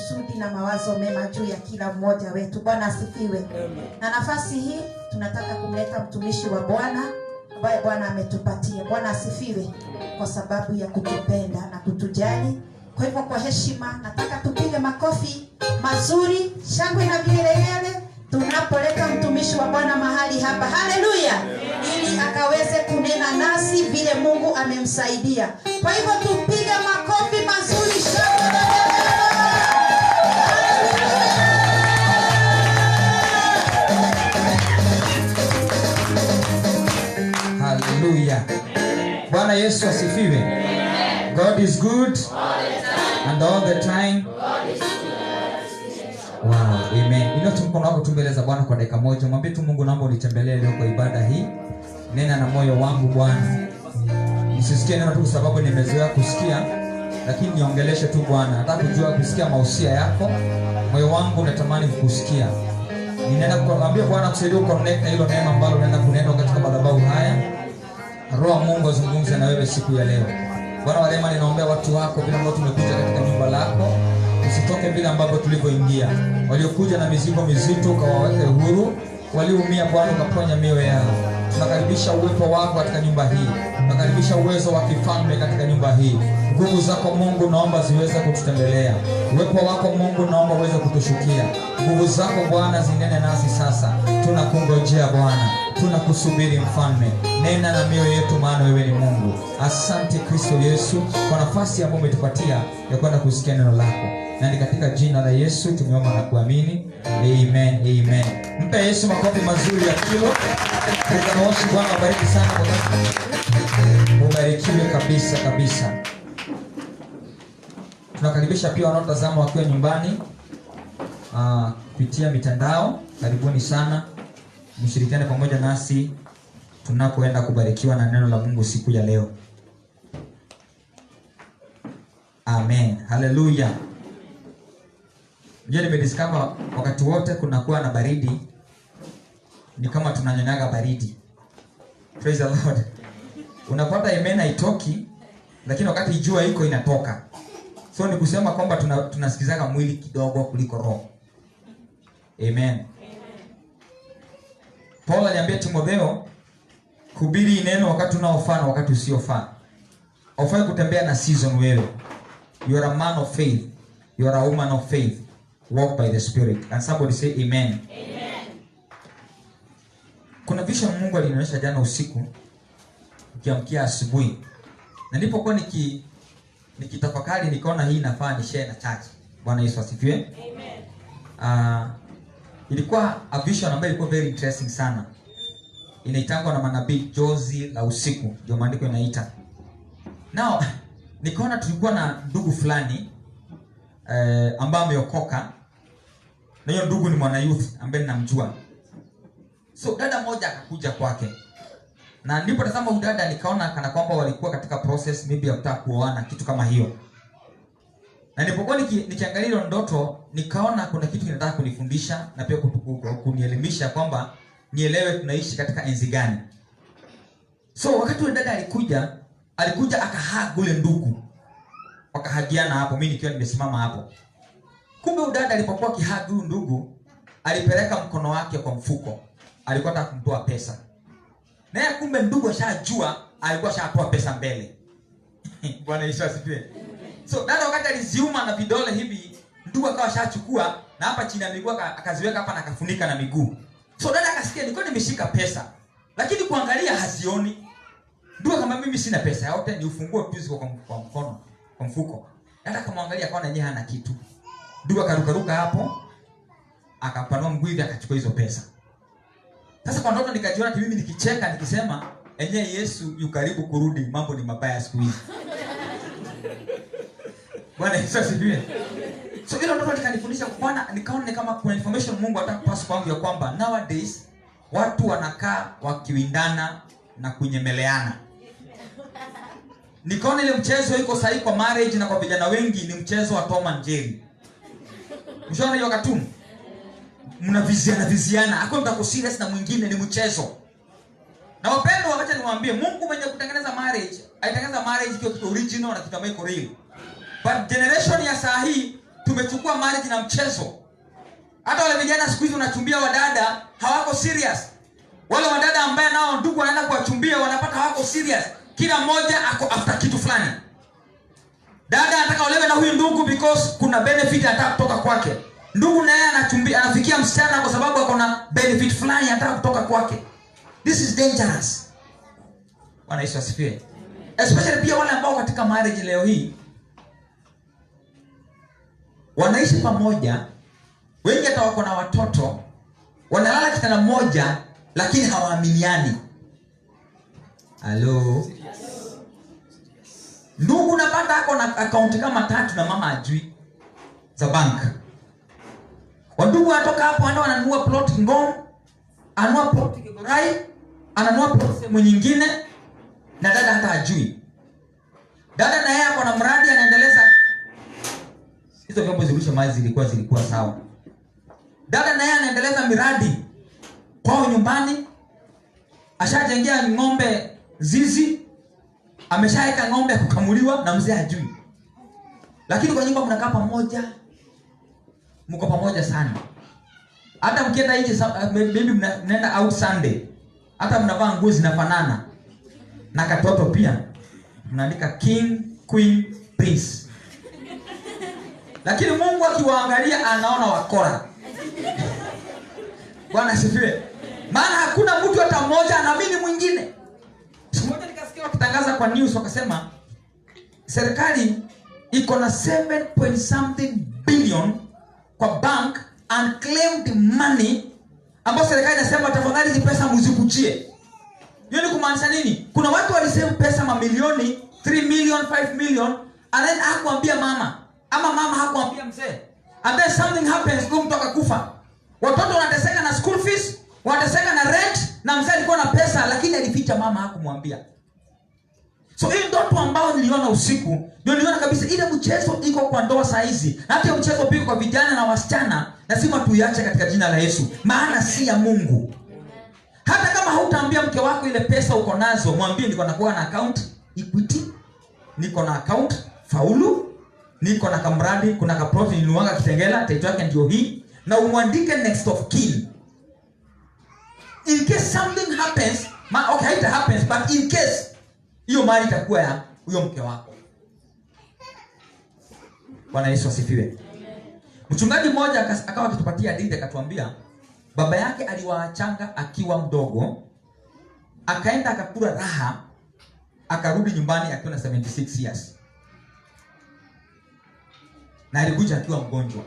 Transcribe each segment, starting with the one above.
kusudi na mawazo mema juu ya kila mmoja wetu. Bwana asifiwe. Na nafasi hii tunataka kumleta mtumishi wa Bwana ambaye Bwana ametupatia. Bwana asifiwe, kwa sababu ya kutupenda na kutujali. Kwa hivyo kwa heshima nataka tupige makofi mazuri, shangwe na vigelegele tunapoleta mtumishi wa Bwana mahali hapa. Haleluya. Ili akaweze kunena nasi vile Mungu amemsaidia. Kwa hivyo tupige makofi mazuri, shangwe na vigelegele. Haleluya. Bwana Yesu asifiwe. God is good and all the time. Wow, amen. Ino mkono wako tumbeleza Bwana kwa dakika moja. Mwambie tu Mungu, naomba unitembelee leo kwa ibada hii. Nena na moyo wangu Bwana. Nisisikie neno tu sababu nimezoea kusikia, lakini niongeleshe tu Bwana. Nataka kujua kusikia mausia yako. Moyo wangu unatamani kukusikia. Ninaenda kuambia Bwana kusaidie connect na hilo neno ambalo unaenda kunena katika madhabahu haya. Roho Mungu azungumze na wewe siku ya leo. Bwana wa rehema, ninaombea watu wako bila ambao tumekuja katika nyumba lako. Usitoke bila ambavyo tulivyoingia. Waliokuja na mizigo mizito ukawaweke huru, walioumia Bwana ukaponya mioyo yao. Tunakaribisha uwepo wako katika nyumba hii. Tunakaribisha uwezo wa kifalme katika nyumba hii. Nguvu zako Mungu naomba ziweze kututembelea. Uwepo wako Mungu naomba uweze kutushukia. Nguvu zako Bwana zinene nasi sasa. Tunakungojea Bwana. Tunakusubiri mfalme. Nena na mioyo yetu, maana wewe ni Mungu. Asante Kristo Yesu kwa nafasi ambayo umetupatia ya kwenda kusikia neno lako. Na ni katika jina la Yesu tumeomba na kuamini. Amen. Amen. Mpe Yesu makofi mazuri ya kilo. Tunaoshi Bwana abariki sana kwa ubarikiwe kabisa kabisa. Tunakaribisha pia wanaotazama wakiwa nyumbani kupitia mitandao. Karibuni sana. Mshirikiane pamoja nasi tunapoenda kubarikiwa na neno la Mungu siku ya leo. Amen. Haleluya. Ndio nimediscover wakati wote kunakuwa na baridi ni kama tunanyonyaga baridi. Praise the Lord. Unapata amen haitoki, lakini wakati jua iko inatoka. So ni kusema kwamba tunasikizaga mwili kidogo kuliko roho. Amen. Paul aliambia Timotheo kuhubiri neno wakati unaofaa na wakati usiofaa. Haufai kutembea na season wewe. You are a man of faith. You are a woman of faith. Walk by the Spirit. And somebody say amen. Amen. Kuna vision Mungu alinionyesha jana usiku nikiamkia asubuhi. Na nilipokuwa nikitafakari nikaona hii inafaa ni share na church. Bwana Yesu asifiwe. Amen. Ilikuwa a vision ambayo ilikuwa very interesting sana. Inaitangwa na manabii jozi la usiku, ndio maandiko inaita. Now, nikaona tulikuwa na ndugu fulani ambaye ameokoka. Na hiyo ndugu ni mwana youth ambaye ninamjua. So dada moja akakuja kwake. Na ndipo tazama udada nikaona kana kwamba walikuwa katika process maybe ya kutaka kuoana, kitu kama hiyo. Na nilipokuwa nikiangalia ile ndoto nikaona kuna kitu kinataka kunifundisha na pia kunielimisha kwamba nielewe tunaishi katika enzi gani. So wakati ule dada alikuja akahag ule ndugu. Wakahagiana hapo, mimi nikiwa nimesimama hapo. Kumbe udada alipokuwa kihag ule ndugu alipeleka mkono wake kwa mfuko. Alikuwa anataka kumtoa pesa. Na ya kumbe ndugu ashajua alikuwa ashatoa pesa mbele. Bwana Yesu asifiwe. So dada wakati aliziuma na vidole hivi, ndugu akawa ashachukua na hapa chini ya miguu akaziweka hapa na akafunika na miguu. So dada akasikia nilikuwa nimeshika pesa, lakini kuangalia hazioni. Ndugu kama mimi sina pesa yote, ni ufungue tu ziko kwa mkono, kwa mfuko. Dada akamwangalia akaona yeye hana kitu. Ndugu akaruka hapo, akapanua mguu hivi akachukua hizo pesa. Sasa kwa ndoto nikajiona mimi nikicheka nikisema, "Enye Yesu yu karibu kurudi, mambo ni mabaya siku hizi." Bwana Yesu asifiwe. So hilo ndoto likanifundisha Bwana, nikaona kama kuna information Mungu anataka kupasa kwangu ya kwamba nowadays watu wanakaa wakiwindana na kunyemeleana. Nikaona ile mchezo iko sahihi kwa marriage na kwa vijana wengi ni mchezo wa Tom and Jerry. Mshaona hiyo cartoon? Mnaviziana. Hakuna mtu ako serious na mwingine, ni mchezo. Na wapendwa, wacha niwaambie Mungu mwenye kutengeneza marriage, alitengeneza marriage kitu original na kitu ambacho iko real. But generation ya saa hii tumechukua marriage na mchezo. Hata wale vijana siku hizi unachumbia wadada hawako serious. Wale wadada ambaye nao ndugu wanaenda kuwachumbia wanapata hawako serious. Kila mmoja ako after kitu fulani. Dada anataka olewe na huyu ndugu because kuna benefit anataka kutoka kwake. Ndugu naye anachumbia anafikia msichana kwa sababu ako na benefit fulani anataka kutoka kwake. This is dangerous. Bwana Yesu asifiwe. Especially pia wale ambao katika marriage leo hii wanaishi pamoja, wengi hata wako na watoto, wanalala kitanda moja lakini hawaaminiani. Hello. Ndugu unapata ako na account kama 3 na mama ajui za bank. Wandugu wanatoka hapo wananunua plot Ngong, anunua plot Githurai, ananunua plot nyingine na dada hata ajui. Dada na yeye ako na mradi anaendeleza. Hizo vyombo zirusha maji zilikuwa sawa. Dada na yeye anaendeleza miradi kwao nyumbani. Ashajengea ng'ombe zizi, ameshaeka ng'ombe kukamuliwa na mzee ajui. Lakini kwa nyumba mnakaa pamoja, mko pamoja sana. Hata mkienda nje maybe mnaenda out Sunday, hata mnavaa nguo zinafanana. Na katoto pia mnaandika king, queen, prince. Lakini Mungu akiwaangalia anaona wakora. Bwana asifiwe. Maana hakuna mtu hata mmoja anaamini mwingine. Siku moja nikasikia wakitangaza kwa news wakasema serikali iko na 7 billion kwa bank unclaimed money, ambapo serikali inasema tafadhali hizi pesa mzikuchie. Hiyo ni kumaanisha nini? Kuna watu walisema pesa mamilioni, 3 million, 5 million, anaenda hakuambia mama, ama mama hakuambia mzee. And then something happens, kwa mtu akakufa. Watoto wanateseka na school fees, wanateseka na rent, na mzee alikuwa na pesa lakini alificha, mama hakumwambia. So hii ndoto ambao niliona usiku, ndio niliona kabisa ile mchezo iko kwa ndoa saa hizi. Hata mchezo pia kwa vijana na wasichana, lazima tuiache katika jina la Yesu, maana si ya Mungu. Hata kama hautaambia mke wako ile pesa uko nazo, mwambie niko na account Equity, niko na account Faulu, niko na kamradi, kuna ka profit niluanga Kitengela, title yake ndio hii, na umwandike next of kin. In case something happens, okay, it happens, but in case hiyo mali itakuwa ya huyo mke wako. Bwana Yesu asifiwe. Mchungaji mmoja akawa akitupatia hadithi, akatuambia baba yake aliwaachanga akiwa mdogo, akaenda akakula raha, akarudi nyumbani akiwa na 76 years. Na alikuja akiwa mgonjwa.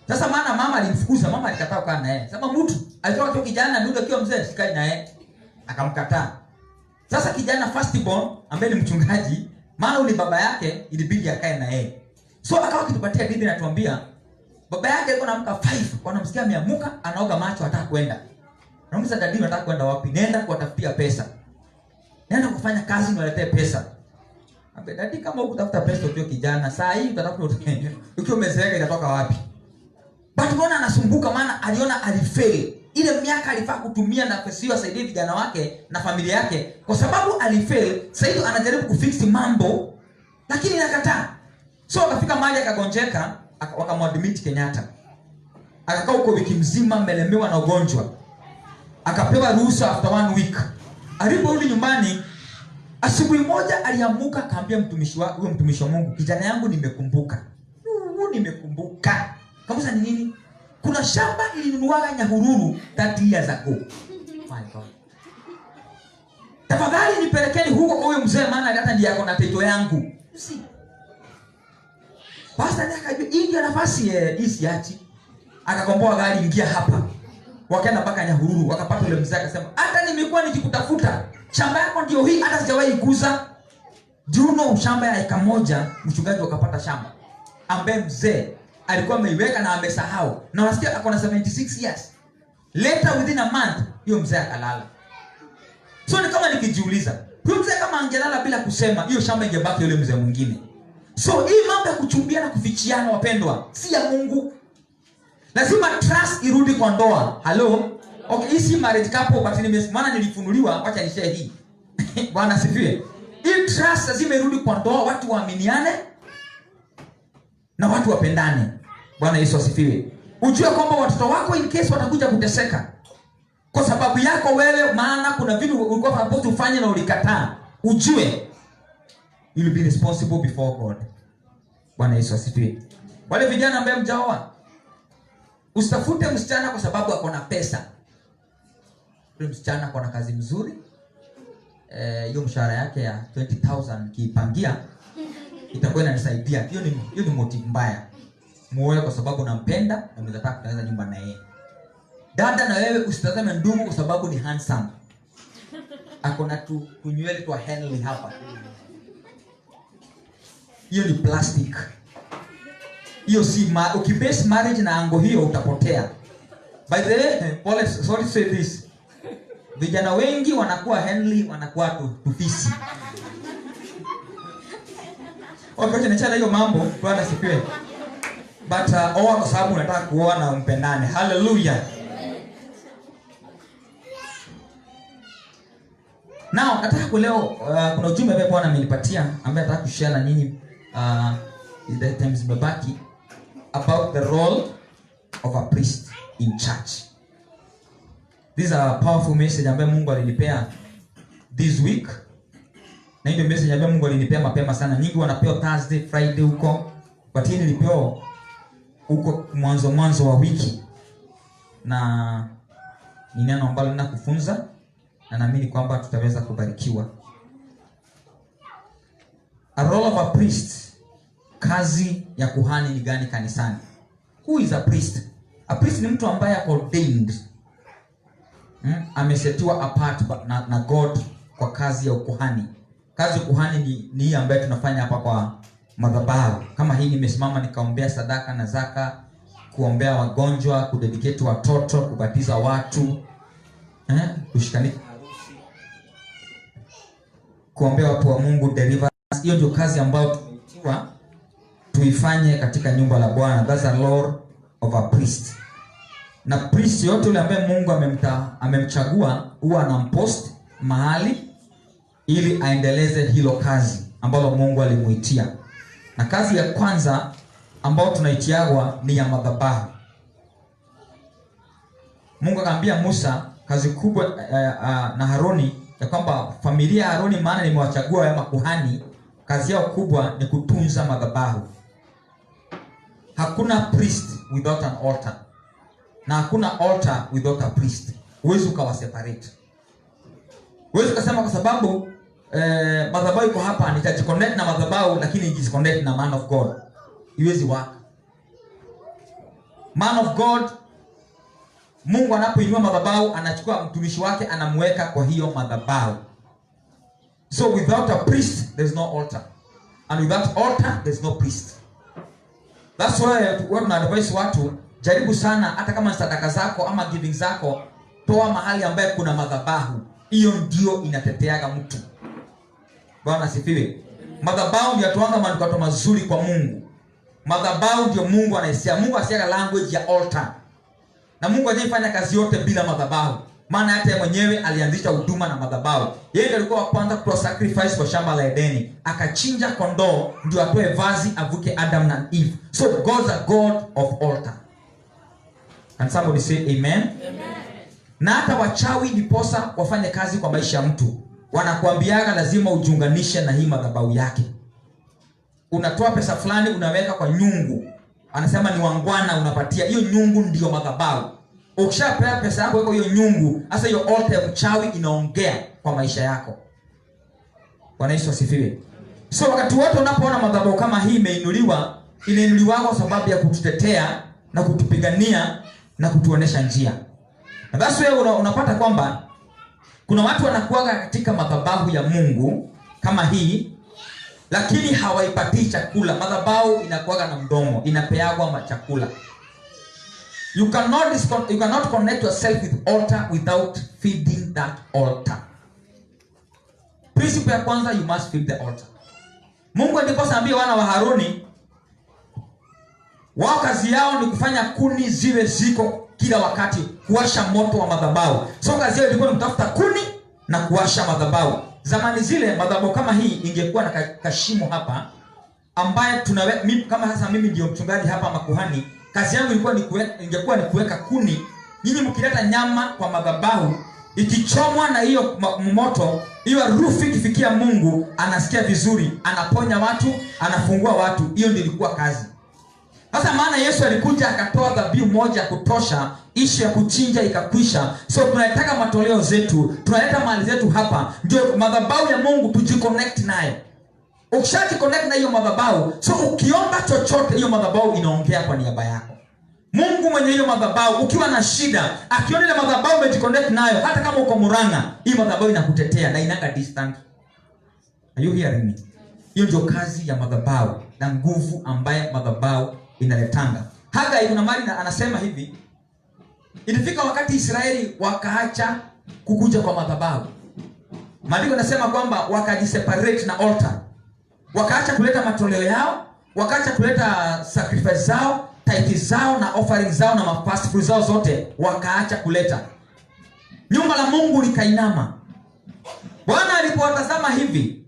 Sasa maana mama alimfukuza, mama alikataa kukaa naye. Sema mtu alitoka kwa kijana ndio akiwa mzee sikai naye, akamkataa. Sasa kijana firstborn ambaye ni mchungaji, maana ule baba yake ilibidi akae na yeye. So akawa akitupatia hadithi na tuambia baba yake alikuwa anaamka 5, wanamsikia ameamuka, anaoga macho, hataka kwenda. Anamuuliza dadi, unataka kwenda wapi? Nenda kuwatafutia pesa. Nenda kufanya kazi niwaletee pesa. Abe dadi, kama ukitafuta pesa ukiwa kijana, saa hii utatafuta ukiwa umezeeka itatoka wapi? But mbona anasumbuka? Maana aliona alifail. Ile miaka alifaa kutumia na pesa hiyo asaidie vijana wake na familia yake, kwa sababu alifail. Sasa anajaribu kufix mambo lakini inakataa. So akafika mahali akagonjeka, wakamwadmit Kenyatta. Akakaa huko wiki mzima, melemewa na ugonjwa. Akapewa ruhusa after 1 week. Aliporudi nyumbani, asubuhi moja aliamuka akaambia mtumishi wake, huyo mtumishi wa Mungu, kijana yangu nimekumbuka. Nimekumbuka. Kamusa ni nini? Kuna shamba ilinunuaga Nyahururu 30 years ago. My God. Tafadhali nipelekeni huko kwa huyo mzee, maana hata ndiye ako na title yangu. Si. Pastor ndiye akajua hii ndio nafasi hii siachi. Akakomboa gari, ingia hapa. Wakaenda mpaka Nyahururu, wakapata yule mzee akasema, "Hata nimekuwa nikikutafuta. Shamba yako ndio hii, hata sijawahi kuuza." Juno shamba ya eka moja, mchungaji wakapata shamba. Ambaye mzee alikuwa ameiweka na amesahau. Na unasikia ako na 76 years. Later within a month, hiyo mzee akalala. So ni kama nikijiuliza, huyo mzee kama angelala bila kusema, hiyo shamba ingebaki yule mzee mwingine. So hii mambo ya kuchumbia na kufichiana, wapendwa, si ya Mungu. Lazima trust irudi kwa ndoa. Hello? Okay, hii si marriage couple, but maana nilifunuliwa, wacha nishare hii. Bwana asifiwe. Hii trust lazima irudi kwa ndoa, watu waaminiane. na watu wapendane. Bwana Yesu asifiwe. Ujue kwamba watoto wako in case watakuja kuteseka kwa sababu yako wewe, maana kuna vitu ulikuwa supposed ufanye na ulikataa. Ujue you will be responsible before God. Bwana Yesu asifiwe. Wale vijana ambao mjaoa, usitafute msichana kwa sababu ako na pesa. Yule msichana ako na kazi mzuri, hiyo mshahara yake ya 20,000 kiipangia itakuwa inanisaidia. Hiyo ni motive mbaya. Muoe kwa sababu unampenda na unataka kutengeneza nyumba na yeye. Dada, na wewe usitazame ndugu kwa sababu ni handsome. Akona tu kunywele tu Henley hapa. Hiyo ni plastic. Hiyo si ukibase marriage na ango hiyo utapotea. By the way, Paul, sorry to say this. Vijana wengi wanakuwa Henley, wanakuwa tufisi. Wakati nachana hiyo mambo, Bwana sifiwe. But oa kwa sababu unataka kuoa na umpendane. Hallelujah. Now, nataka leo kuna ujumbe ambao Bwana amenipatia ambaye nataka kushare na nyinyi the times zimebaki about the role of a priest in church. This is a powerful message ambayo Mungu alinipea this week. Na hiyo message ambayo Mungu alinipea mapema sana. Nyingi wanapewa Thursday, Friday huko. But hii nilipewa huko mwanzo wa wiki. Na ni neno ambalo ninakufunza na naamini kwamba tutaweza kubarikiwa. A role of a priest. Kazi ya kuhani ni gani kanisani? Who is a priest? A priest ni mtu ambaye ako ordained. Amesetiwa apart na God kwa kazi ya ukuhani. Kazi ya ukuhani ni hii ambayo tunafanya hapa kwa madhabahu. Kama hii nimesimama nikaombea sadaka na zaka, kuombea wagonjwa, kudedicate watoto, kubatiza watu, kushikanisha harusi, kuombea watu wa Mungu, deliverance. Hiyo ndio kazi ambayo tumeitiwa tuifanye katika nyumba la Bwana. That's a role of a priest. Na priest yote yule ambaye Mungu amemchagua huwa anampost mahali ili aendeleze hilo kazi ambalo Mungu alimuitia. Na kazi ya kwanza ambayo tunaitiagwa ni ya madhabahu. Mungu akamwambia Musa kazi kubwa na Haroni ya kwamba familia ya Haroni, maana nimewachagua ya makuhani, kazi yao kubwa ni kutunza madhabahu. Hakuna priest without an altar. Na hakuna altar without a priest. Huwezi ukawa separate. Huwezi kusema kwa sababu madhabahu iko hapa nitajiconnect na madhabahu lakini nijiconnect na man of God. Huwezi work. Man of God, Mungu anapoinua madhabahu anachukua mtumishi wake anamweka kwa hiyo madhabahu. So without a priest there's no altar. And without altar there's no priest. That's why what na advise watu, jaribu sana hata kama sadaka zako ama giving zako, toa mahali ambaye kuna madhabahu. Hiyo ndio inateteaga mtu. Bwana asifiwe. Madhabahu ndio tuanga manukato mazuri kwa Mungu. Madhabahu ndio Mungu anaisia. Mungu asiaga language ya altar. Na Mungu hajafanya kazi yote bila madhabahu. Maana hata yeye mwenyewe alianzisha huduma na madhabahu. Yeye ndiye alikuwa wa kwanza kutoa sacrifice kwa shamba la Edeni. Akachinja kondoo ndio atoe vazi avuke Adam na Eve. So God's a God of altar. Can somebody say amen? Amen. Na hata wachawi niposa wafanye kazi kwa maisha ya mtu, wanakuambiaga lazima ujiunganishe na hii madhabahu yake. Unatoa pesa fulani unaweka kwa nyungu, anasema ni wangwana, unapatia hiyo nyungu, ndio madhabahu. Ukishapea pesa yako kwa hiyo nyungu, hasa hiyo altar ya mchawi inaongea kwa maisha yako. Bwana Yesu asifiwe. So wakati wote unapoona madhabahu kama hii imeinuliwa, inainuliwa kwa sababu ya kututetea na kutupigania na kutuonesha njia. Na basi wewe unapata kwamba kuna watu wanakuaga katika madhabahu ya Mungu kama hii, lakini hawaipatii chakula. Madhabahu inakuaga na mdomo, inapeagwa chakula. You cannot connect yourself with altar without feeding that altar. Principle ya kwanza, you must feed the altar. Mungu ndipo saambia wana wa Haruni, wao kazi yao ni kufanya kuni ziwe ziko kila wakati, kuwasha moto wa madhabahu. So kazi yao ilikuwa ni kutafuta kuni na kuwasha madhabahu. Zamani zile madhabahu kama hii ingekuwa na kashimo hapa ambaye kama hasa mimi ndio mchungaji hapa makuhani, kazi yangu ingekuwa ni kuweka kuni. Nyinyi mkileta nyama kwa madhabahu, ikichomwa na hiyo moto, hiyo harufu ikifikia Mungu, anasikia vizuri, anaponya watu, anafungua watu. Hiyo ndio ilikuwa kazi. Sasa maana Yesu alikuja akatoa dhabihu moja kutosha, ishu ya kuchinja ikakwisha. So tunataka matoleo zetu, tunaleta mali zetu hapa, ndio madhabahu ya Mungu tujiconnect naye. Ukishajiconnect na hiyo madhabahu, so ukiomba chochote, hiyo madhabahu inaongea kwa niaba yako. Mungu mwenye hiyo madhabahu, ukiwa na shida, akiona ile madhabahu umejiconnect nayo, hata kama uko Murang'a, hiyo madhabahu inakutetea na inanga distant. Are you hearing me? Hiyo ndio kazi ya madhabahu na nguvu ambaye madhabahu inaletanga. Hagai kuna mali anasema hivi, ilifika wakati Israeli wakaacha kukuja kwa madhabahu. Maandiko yanasema kwamba wakajiseparate na altar. Wakaacha kuleta matoleo yao, wakaacha kuleta sacrifice zao, tithe zao na offering zao na first fruits zao zote, wakaacha kuleta. Nyumba la Mungu likainama. Bwana alipowatazama hivi,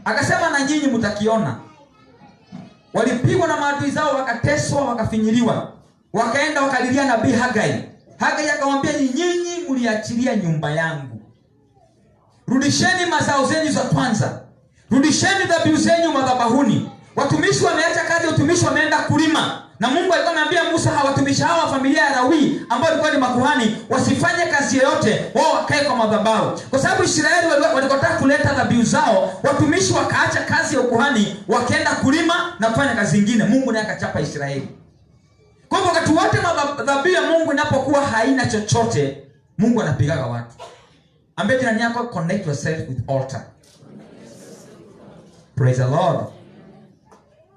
akasema na nyinyi mtakiona. Walipigwa na maadui zao, wakateswa, wakafinyiliwa. Wakaenda wakalilia nabii Hagai. Hagai akamwambia, nyinyi mliachilia nyumba yangu. Rudisheni mazao zenu za kwanza. Rudisheni dhabihu zenu madhabahuni. Watumishi wameacha kazi, watumishi wameenda kulima. Na Mungu alikuwa anambia Musa, watumishi hawa familia ya Lawi ambao walikuwa ni makuhani wasifanye kazi yoyote, wao wakae kwa madhabahu. Kwa sababu Israeli walikotaa kuleta dhabihu zao, watumishi wakaacha kazi ya ukuhani, wakaenda kulima na kufanya kazi nyingine. Mungu naye akachapa Israeli. Kwa hivyo wakati wote dhabihu ya Mungu inapokuwa haina chochote, Mungu anapigaga watu. Ambia jirani yako, connect yourself with altar. Praise the Lord.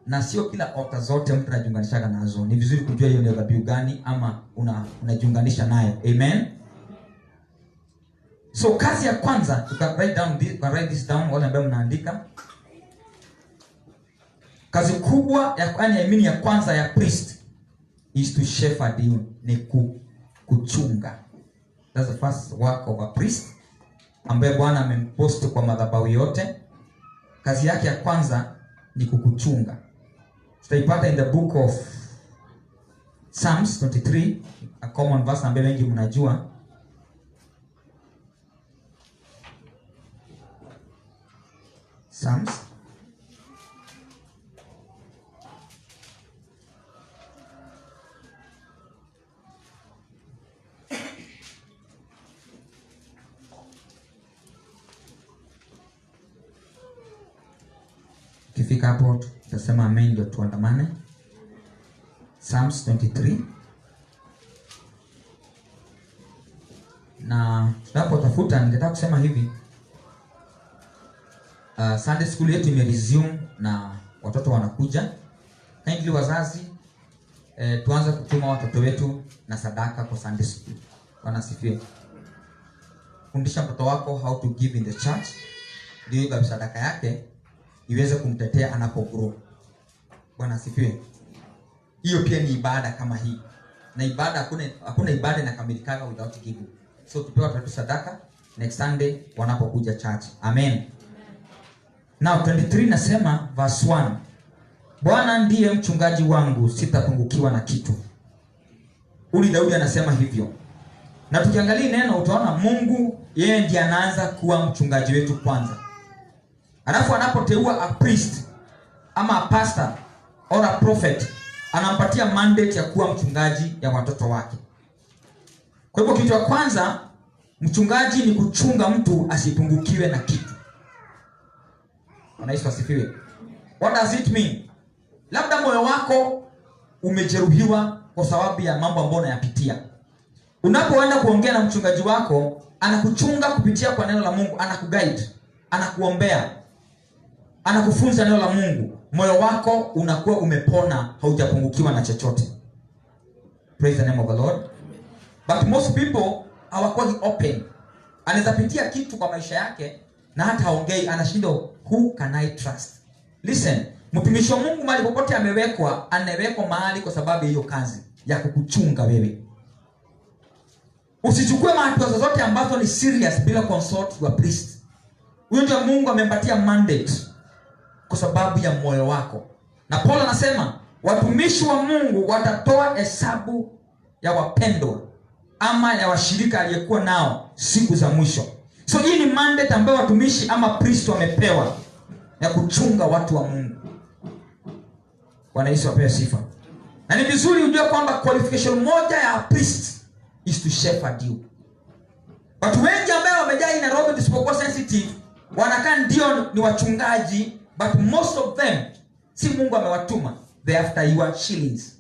Na sio kila altar zote mtu anajiunganishaga nazo. Ni vizuri kujua hiyo ni dhabihu gani ama unajiunganisha nayo. Amen. So kazi ya kwanza, write this down wale ambao mnaandika. Kazi kubwa ya kwanza ya priest is to shepherd you, ni kuchunga. That's the first work of a priest ambaye Bwana amempost kwa madhabahu yote. Kazi yake ya kwanza ni kukuchunga. Tutaipata in the book of Psalms 23, a common verse ambayo wengi mnajua. Psalms kifika hapo tutasema amen ndio tuandamane. Psalms 23. Na tunapotafuta ningetaka kusema hivi, Sunday school yetu imeresume na watoto wanakuja. Kindly wazazi, tuanze kutuma watoto wetu na sadaka kwa Sunday school. Wanasifiwe. Fundisha mtoto wako how to give in the church, ndio sadaka yake iweze kumtetea anapogrow. Bwana asifiwe. Hiyo pia ni ibada kama hii. Na ibada hakuna ibada inakamilika without giving. So tupewa watoto sadaka next Sunday wanapokuja church. Amen. Now 23 nasema verse 1. Bwana ndiye mchungaji wangu, sitapungukiwa na kitu. Daudi anasema hivyo. Na tukiangalia neno utaona Mungu yeye ndiye anaanza kuwa mchungaji wetu kwanza. Alafu anapoteua a priest ama a pastor or a prophet, anampatia mandate ya kuwa mchungaji ya watoto wake. Kwa hivyo kitu cha kwanza, mchungaji ni kuchunga mtu asipungukiwe na kitu. Yesu asifiwe. What does it mean? Labda moyo wako umejeruhiwa kwa sababu ya mambo ambayo unayapitia. Unapoenda kuongea na mchungaji wako, anakuchunga kupitia kwa neno la Mungu, anakuguide, anakuombea, anakufunza neno la Mungu. Moyo wako unakuwa umepona, haujapungukiwa na chochote. Praise the name of the Lord. But most people hawakuwa open. Anaweza pitia kitu kwa maisha yake na hata haongei, anashindwa who can I trust. Listen, mtumishi wa Mungu mahali popote anawekwa mahali kwa sababu hiyo kazi ya kukuchunga wewe. Usichukue hatua zozote ambazo ni serious bila consult your priest. Huyo ndio Mungu amempatia mandate kwa sababu ya moyo wako. Na Paulo anasema watumishi wa Mungu watatoa hesabu ya wapendwa ama ya washirika aliyekuwa nao siku za mwisho. So hii ni mandate ambayo watumishi ama priest wamepewa ya kuchunga watu wa Mungu. Bwana Yesu apewe sifa. Na ni vizuri ujue kwamba qualification moja ya priest is to shepherd you. Watu wengi ambao wamejaa in Nairobi disipokuwa sensitive wanakaa ndio ni wachungaji, but most of them si Mungu amewatuma, they after your shillings.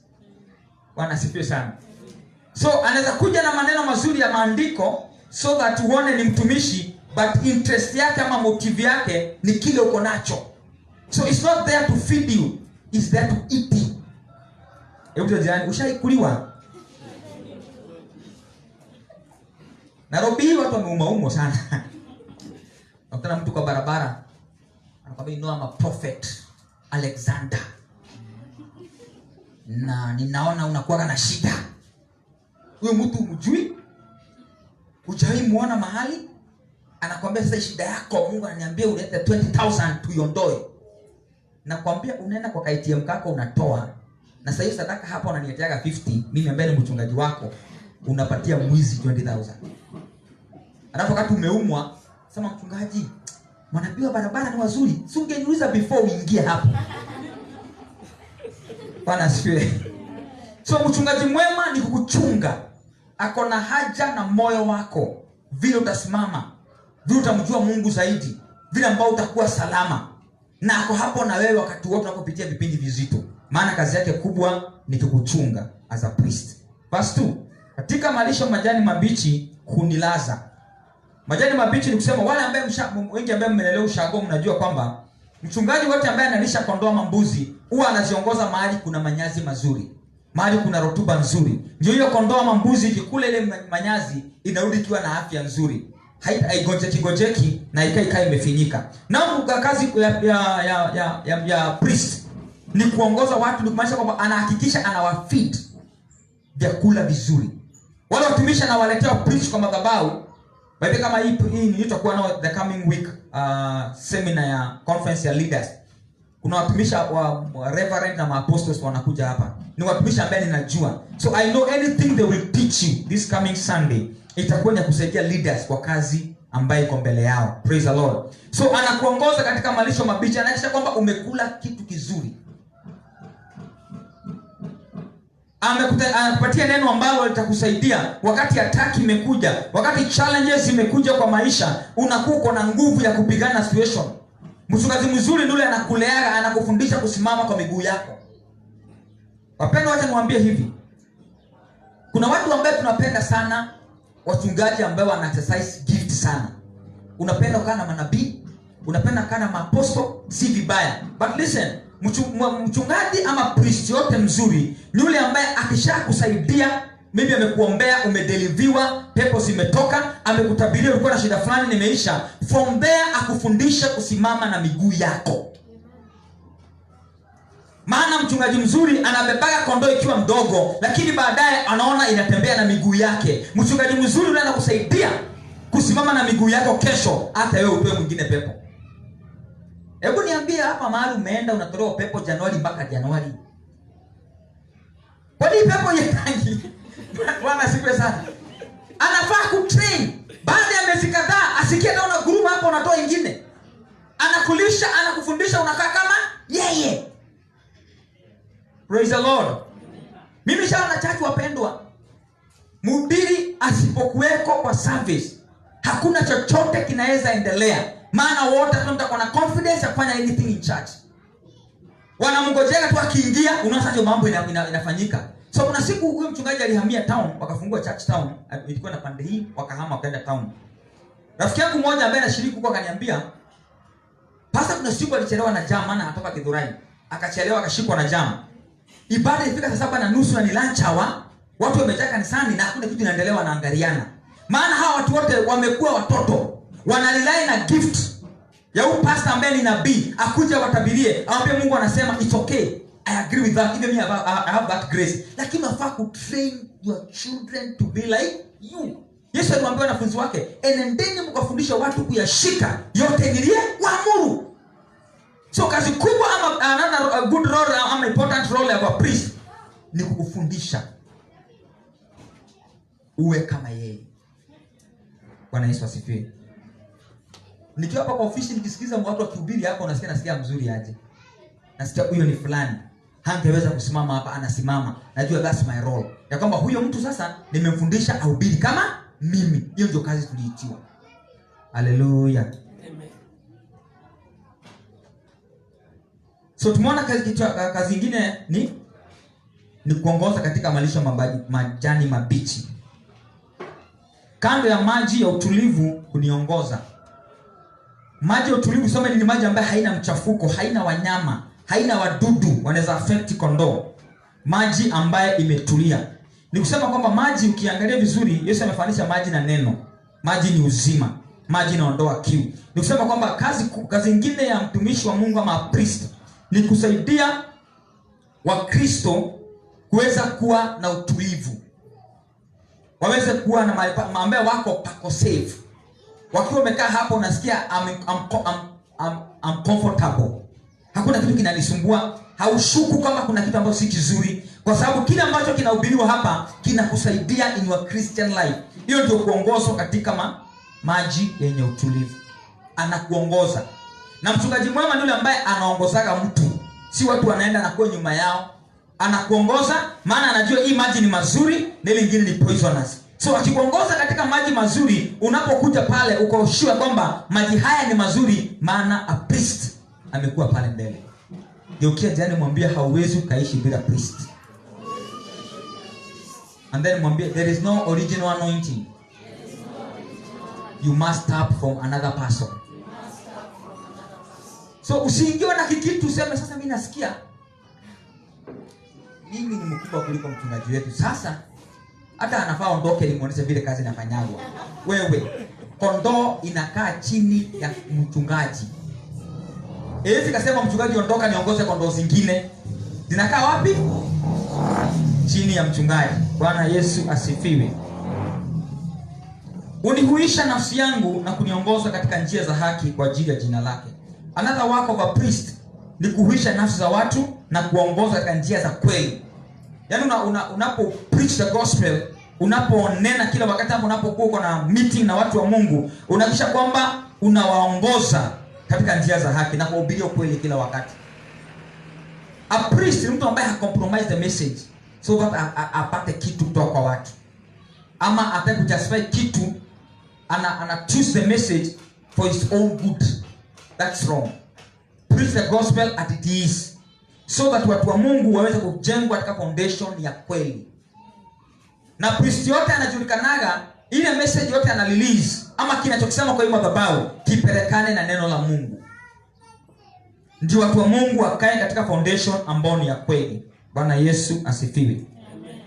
Bwana asifiwe sana. So anaweza kuja na maneno mazuri ya maandiko so that uone ni mtumishi, but interest yake ama motive yake ni kile uko nacho. So it's not there to feed you, it's there to eat you. Hebu jirani, ushaikuliwa? Nairobi watu wameumaumo sana. Nakutana mtu kwa barabara anakwambia you know I'm a prophet Alexander, na ninaona unakuwa na shida. Huyo mtu umjui? Hujai muona mahali? Anakwambia sasa shida yako Mungu ananiambia ulete 20,000 tuiondoe. Nakwambia unaenda kwa ATM kako unatoa. Na sasa hivi sadaka hapa unaniletea 50, mimi ambaye ni mchungaji wako unapatia mwizi 20,000. Alafu wakati umeumwa, sema mchungaji, manabii wa barabara ni wazuri. Si ungeniuliza before uingie hapo. Bwana asifiwe. So mchungaji mwema ni kukuchunga. Ako na haja na moyo wako. Vile utasimama, vile utamjua Mungu zaidi, vile ambao utakuwa salama. Na ako hapo na wewe wakati wote unapopitia vipindi vizito. Maana kazi yake kubwa ni kukuchunga as a priest. Verse 2. Katika malisho majani mabichi hunilaza. Majani mabichi ni kusema wale ambao wengi ambao mmelelewa ushago mnajua kwamba mchungaji wote ambaye analisha kondoo ama mbuzi huwa anaziongoza mahali kuna manyazi mazuri. Mahali kuna rotuba nzuri. Ndio hiyo kondoo ama mbuzi ikikula ile manyazi inarudi ikiwa na afya nzuri. Haigojeki na ikai imefinyika. Na kazi ya priest ni kuongoza watu, ni kumaanisha kwamba anahakikisha anawafeed vyakula vizuri. Wale watumishi anawaletea preach kwa madhabahu. Baada kama hii nitakuwa nao the coming week seminar ya conference ya leaders. Kuna watumishi wa reverend na apostles wanakuja hapa. Ni watumishi ambao ninajua. So I know anything they will teach you this coming Sunday itakuwa ni kusaidia leaders kwa kazi ambayo iko mbele yao. Praise the Lord. So anakuongoza katika malisho mabichi, anahakikisha kwamba umekula kitu kizuri. Anakupatia neno ambalo litakusaidia wakati attack imekuja, wakati challenges imekuja kwa maisha, unakuwa na nguvu ya kupigana na situation. Mchungaji mzuri ndio anakulea, anakufundisha kusimama kwa miguu yako. Wapendwa, wacha niwaambie hivi. Kuna watu ambao tunapenda sana wachungaji ambao wana exercise gift sana. Unapenda kukaa na manabii, unapenda kukaa na maapostoli, si vibaya. But listen, mchungaji ama priest yote mzuri ni yule ambaye akishakusaidia, maybe amekuombea, umedeliviwa, pepo zimetoka, amekutabiria ulikuwa na shida fulani nimeisha, from there akufundisha kusimama na miguu yako. Maana mchungaji mzuri anabebaga kondoo ikiwa mdogo, lakini baadaye anaona inatembea na miguu yake. Mchungaji mzuri yule anakusaidia kusimama na miguu yako kesho, hata wewe utoe mwingine pepo. Hebu niambie hapa mahali umeenda unatolewa pepo Januari mpaka Januari. Kwa nini pepo yetangi? Bwana sipe sana. Anafaa kutrain. Baada ya miezi kadhaa asikie na una group hapo unatoa ingine. Anakulisha, anakufundisha, unakaa kama yeye. Praise the Lord. Mimi shaona church wapendwa, mhubiri asipokuweko kwa service, hakuna chochote kinaweza endelea. Maana wote tunataka na confidence ya kufanya anything in church. Wanamngojea tu akiingia, unaona sasa mambo inafanyika. So kuna siku huyo mchungaji alihamia town, wakafungua church town, ilikuwa na pande hii, wakahama wakaenda town. Rafiki yangu mmoja ambaye anashiriki huko akaniambia, "Pastor, kuna siku alichelewa na jam, maana anatoka Githurai. Akachelewa akashikwa na jam. Ibada ifika saa 7:30 na ni lunch hour, watu wamejaa kanisani na hakuna kitu inaendelea, wanaangaliana. Maana hawa watu wote wamekuwa watoto. Wanalilai na gift ya huyu pastor ambaye ni nabii, akuja watabirie, amwambie Mungu anasema it's okay. I agree with that. Even me I have that grace. Lakini unafaa ku train your children to be like you. Yesu alimwambia wanafunzi wake, enendeni mkafundisha watu kuyashika yote niliyowaamuru. So kazi kubwa ama another good role ama important role ya priest ni kukufundisha uwe kama yeye. Bwana Yesu asifiwe. Nikiwa hapa kwa ofisi nikisikiza watu wakihubiri hapo, nasikia mzuri aje. Nasikia huyo ni fulani. Hangeweza kusimama hapa, anasimama. Najua that's my role. Ya kwamba huyo mtu sasa nimemfundisha ahubiri kama mimi. Hiyo ndio kazi tuliitiwa. Hallelujah. Amen. So tumeona kazi nyingine ni kuongoza katika malisho majani mabichi. Kando ya maji ya utulivu kuniongoza. Maji ya utulivu sema ni maji ambayo haina mchafuko, haina wanyama, haina wadudu wanaweza affect kondoo. Maji ambayo imetulia. Ni kusema kwamba maji ukiangalia vizuri, Yesu amefanisha maji na neno. Maji ni uzima. Maji inaondoa kiu. Ni kusema kwamba kazi nyingine ya mtumishi wa Mungu ama priest ni kusaidia Wakristo kuweza kuwa na utulivu. Waweze kuwa na mahali ambayo wako pako safe. Wakiwa wamekaa hapo unasikia I'm comfortable. Hakuna kitu kinanisumbua, haushuku kama kuna kitu ambacho si kizuri, kwa sababu kile ambacho kinahubiriwa hapa kinakusaidia in your Christian life. Hiyo ndio kuongozwa katika maji yenye utulivu. Anakuongoza. Na mchungaji mwema ni yule ambaye anaongozaga mtu. Si watu wanaenda na kwa nyuma yao. Anakuongoza maana anajua hii maji ni mazuri na ile nyingine ni poisonous. So akikuongoza katika maji mazuri, unapokuja pale uko sure kwamba maji haya ni mazuri, maana a priest amekuwa pale mbele. Geukia jirani mwambie hauwezi ukaishi bila priest. And then mwambie there is no original anointing. You must tap from another person. So usiingiwe na kikitu useme sasa mimi nasikia mimi ni mkubwa kuliko mchungaji wetu. Sasa hata anafaa ondoke nimuoneshe vile kazi inafanyagwa. Wewe kondoo inakaa chini ya mchungaji. Hivi kasema mchungaji ondoka niongoze kondoo zingine. Zinakaa wapi? Chini ya mchungaji. Bwana Yesu asifiwe. Unihuisha nafsi yangu na kuniongoza katika njia za haki kwa ajili ya jina lake. Another work of a priest ni kuhuisha nafsi za watu na kuongoza katika njia za kweli. Yaani unapo preach the gospel, unaponena kila wakati hapo unapokuwa na meeting na watu wa Mungu, unahakikisha kwamba unawaongoza katika njia za haki na kuhubiria ukweli kila wakati. A priest ni mtu ambaye ha compromise the message so that apate kitu kutoka kwa watu. Ama atake kujustify kitu, ana choose the message for his own good. That's wrong. Preach the gospel as it is, so that watu wa Mungu waweze kujengwa katika foundation ya kweli. Na priest yote anajulikanaga ile message yote ana release ama kinachokisema kwa hiyo madhabahu kipelekane na neno la Mungu. Ndio watu wa Mungu wakae katika foundation ambayo ni ya kweli. Bwana Yesu asifiwe. Amen.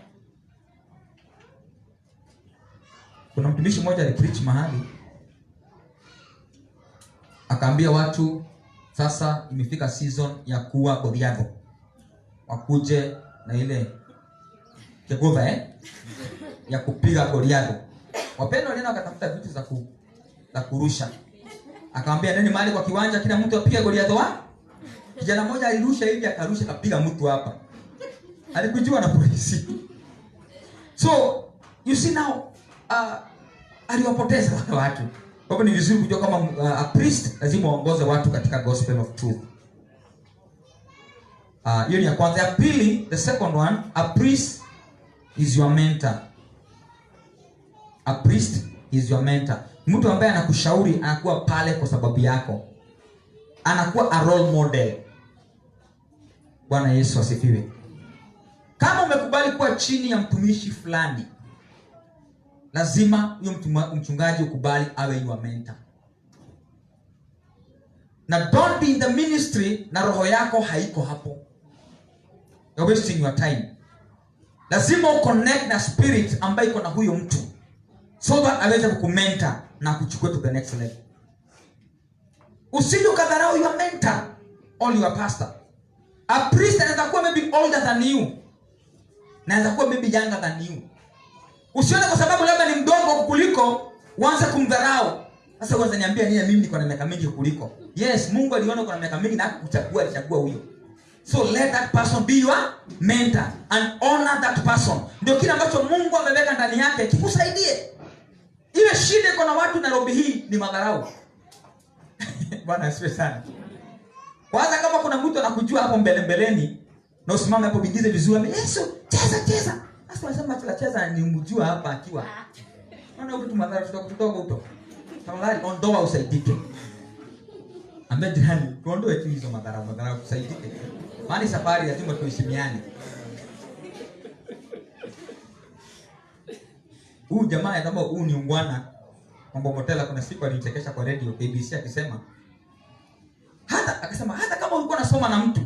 Kuna mtumishi mmoja alipreach mahali akaambia watu sasa imefika season ya kuwa Goliath. Wakuje na ile kegova ya kupiga Goliath. Wapendwa walienda wakatafuta vitu za kurusha. Akamwambia nani mahali kwa kiwanja kila mtu apiga Goliath wa? Kijana mmoja alirusha hivi akarusha kapiga mtu hapa. Alikujua na polisi. So you see now aliwapoteza watu. Kwa hivyo ni vizuri kujua kama a priest lazima aongoze watu katika gospel of truth. Hiyo ni ya kwanza. Ya pili, the second one, a priest is your mentor. A priest is your mentor. Mtu ambaye anakushauri, anakuwa pale kwa sababu yako. Anakuwa a role model. Bwana Yesu asifiwe. Kama umekubali kuwa chini ya mtumishi fulani, lazima huyo mchungaji ukubali awe your mentor. Na don't be in the ministry na roho yako haiko hapo. You're wasting your time. Lazima uconnect na spirit ambayo iko na huyo mtu, so that aweze kukumentor na kuchukua to the next level. Usije ukadharau your mentor or your pastor. A priest anaweza kuwa maybe older than you. Na anaweza kuwa maybe younger than you. Usione kwa sababu labda ni mdogo kukuliko uanze kumdharau. Sasa kwanza niambia nini mimi niko na miaka mingi kuliko? Yes, Mungu aliona uko na miaka mingi na kukuchagua, alichagua huyo. So let that person be your mentor and honor that person. Ndio kile ambacho Mungu ameweka ndani yake kikusaidie. Ile shida iko na watu Nairobi hii ni madharau. Bwana asifiwe sana. Kwanza kama kuna mtu anakujua hapo mbeleni na usimame hapo bidize vizuri, Yesu, cheza. Sasa unasema cheza ni mjua hapa akiwa. Maana huko tumadhara tutoka huko. Tafadhali ondoa usaidike. Ambe jirani, tuondoe tu hizo madhara usaidike. Maana safari lazima tuheshimiane. Huyu jamaa kama huyu ni ungwana. Mambo Motela kuna siku alichekesha kwa radio KBC akisema hata kama ulikuwa unasoma na mtu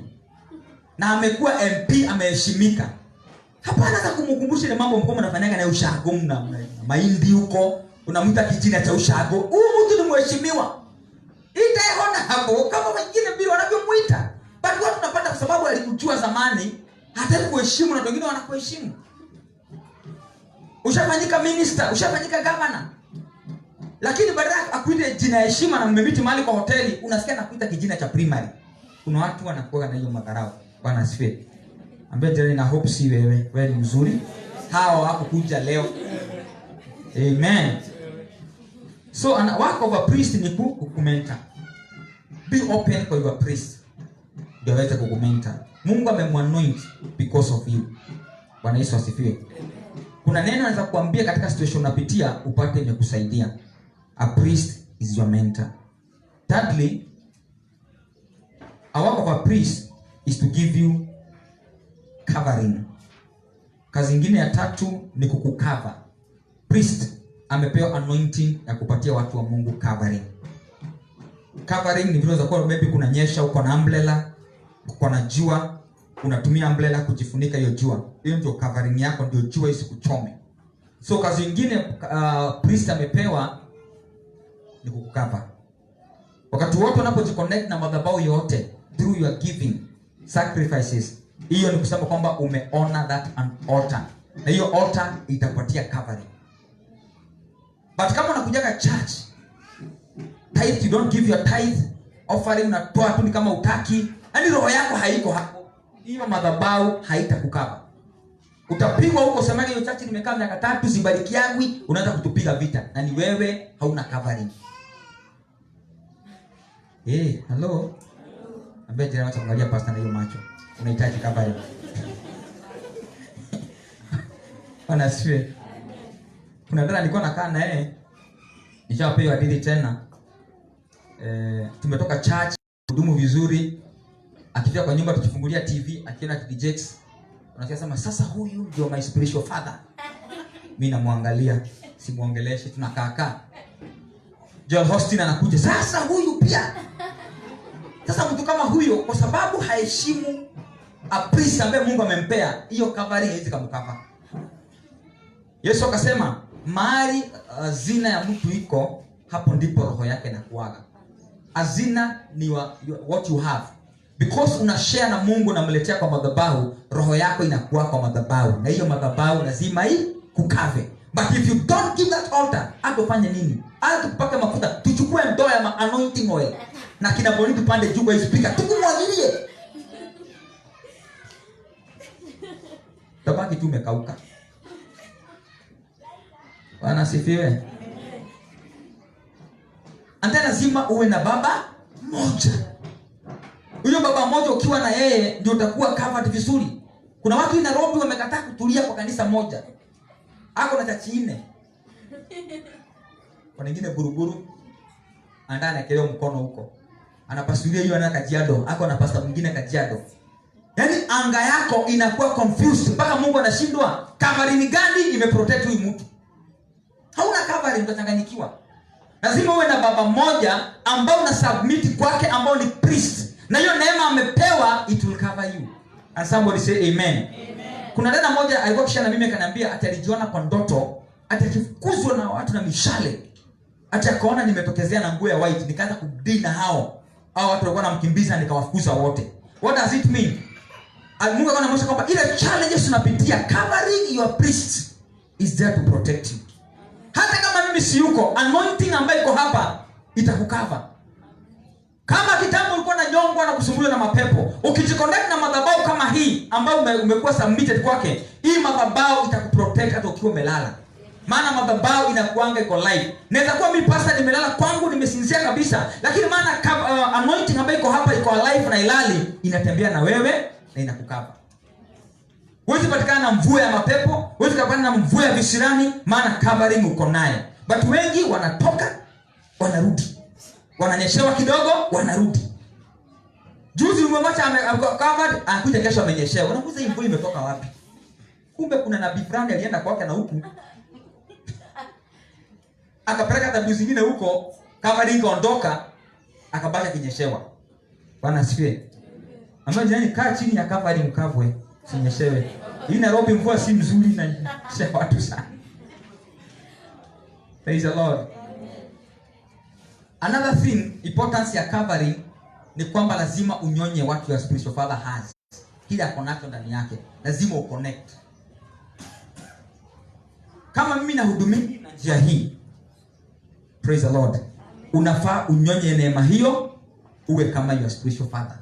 na amekuwa MP ameheshimika, hapana za kumkumbusha ile mambo mkomo unafanyaga na ushago na mahindi huko, unamta kijina cha ushago. Huyu mtu ni mheshimiwa. Itaona hapo kama wengine bila wanavyomuita. Bali watu tunapata kwa sababu alikujua zamani, hata kuheshimu na wengine wanakuheshimu. Ushafanyika minister, ushafanyika governor. Lakini baadaye akuite jina heshima na mmemiti mahali kwa hoteli, unasikia anakuita kijina cha primary. Kuna watu wanakuwa na hiyo madharau. Bwana asifiwe. Ambaye jirani na hope si wewe ni mzuri. Hao wako kuja leo. Amen. So work of a priest ni kukumenta. Be open for your priest. Ndio aweze kukumenta. Mungu amemwanoint because of you. Bwana Yesu asifiwe. Kuna neno anaweza kuambia katika situation unapitia upate imekusaidia. A priest is your mentor. Thirdly, a work of a priest is to give you covering. Kazi nyingine ya tatu ni kukucover. Priest amepewa anointing ya kupatia watu wa Mungu covering. Covering ni vile za kwa maybe kuna nyesha, uko na umbrella, uko na jua, unatumia umbrella kujifunika hiyo jua. Hiyo ndio covering yako, ndio jua isikuchome. So kazi nyingine priest amepewa ni kukucover. Wakati wote unapojiconnect na madhabahu yote through your giving sacrifices, hiyo ni kusema kwamba honor that an altar. Na hiyo altar itapatia covering. But kama unakujaga church, tithe, you don't give your tithe, offering unatoa tu ni kama utaki, yani roho yako haiko hapo, hiyo madhabahu haitakukava. Utapigwa huko semaje, hiyo church nimekaa miaka 3 sibarikiagwi, unaanza kutupiga vita na ni wewe hauna covering. Hello. Ambaye jirani acha kuangalia pastor na hiyo macho. Unahitaji covering. Bwana asifiwe. Kuna dada nilikuwa nakaa na yeye. Nishapewa hadithi tena. Tumetoka church, hudumu vizuri. Akifika kwa nyumba tukifungulia TV, akiona DJs. Unasema sasa huyu ndio my spiritual father. Mimi namwangalia, simuongeleshi, tunakaa. Joel Hostin anakuja, sasa huyu pia. Sasa mtu kama huyo kwa sababu haheshimu a priest ambaye Mungu amempea, hiyo covering haiwezi kumkava. Yesu akasema, mahali hazina ya mtu iko, hapo ndipo roho yake inakuaga. Hazina ni what you have. Because una share na Mungu na mletea kwa madhabahu, roho yako inakuwa kwa madhabahu. Na hiyo madhabahu lazima kukave. But if you don't give that altar, atafanya nini? Atupaka mafuta, tuchukue ndoo ya anointing oil na kinaboni tupande juu kwa speaker, tukumwagilie. Tabaki tu umekauka. Bwana asifiwe. Ante lazima uwe na baba moja. Huyo baba moja ukiwa na yeye ndio utakuwa covered vizuri. Kuna watu Nairobi wamekataa kutulia kwa kanisa moja. Ako na chachi 4. Kwa wengine buruburu. Anda anakelea mkono huko. Anapasulia hiyo ana Kajiado, ako na pastor mwingine Kajiado. Yaani anga yako inakuwa confused mpaka Mungu anashindwa covering gani imeprotect huyu mtu. Hauna covering, utachanganyikiwa. Lazima uwe na baba mmoja ambao una submit kwake, ambao ni priest. Na hiyo neema amepewa, it will cover you. And somebody say amen. Amen. Kuna dada moja alikuwa kisha na mimi akaniambia ati alijiona kwa ndoto atakifukuzwa na watu na mishale. Ati akaona nimetokezea na nguo ya white, nikaanza kudili na hao watu walikuwa wanamkimbiza, nikawafukuza wote. What does it mean? Mungu anaonyesha kwamba ile challenges tunapitia, covering your priest is there to protect you. Hata kama mimi si yuko, anointing ambayo iko hapa itakukava. Kama kitambo ulikuwa na nyongwa na kusumbuliwa na mapepo, ukijiconnect na madhabahu kama hii ambayo umekuwa submitted kwake, hii madhabahu itakuprotect hata ukiwa umelala. Maana madhabahu inakuanga iko live. Naweza kuwa mimi pastor nimelala kwangu nimesinzia kabisa, lakini maana anointing ambayo iko hapa iko alive na ilali inatembea na wewe na inakukava. Huwezi patikana na mvua ya mapepo, huwezi patikana na mvua ya visirani, maana covering uko naye. But wengi wanatoka wanarudi. Wananyeshewa kidogo wanarudi. Juzi umemwacha covered, anakuja kesho amenyeshewa. Unakuza hii mvua imetoka wapi? Kumbe kuna nabii fulani alienda kwake na huku akapeleka dhabihu zingine huko, covering ikaondoka, akabaki kinyeshewa. Bwana asifiwe. Ambaye jirani, kaa chini ya covering mkavwe, sinyeshewe. Hii Nairobi mvua si mzuri na nyeshewa watu sana. Praise the Lord. Another thing, importance ya covering ni kwamba lazima unyonye what your spiritual father has. Kile ako nacho ndani yake, lazima uconnect. Kama mimi nahudumia na njia hii, praise the Lord, unafaa unyonye neema hiyo, uwe kama your spiritual father.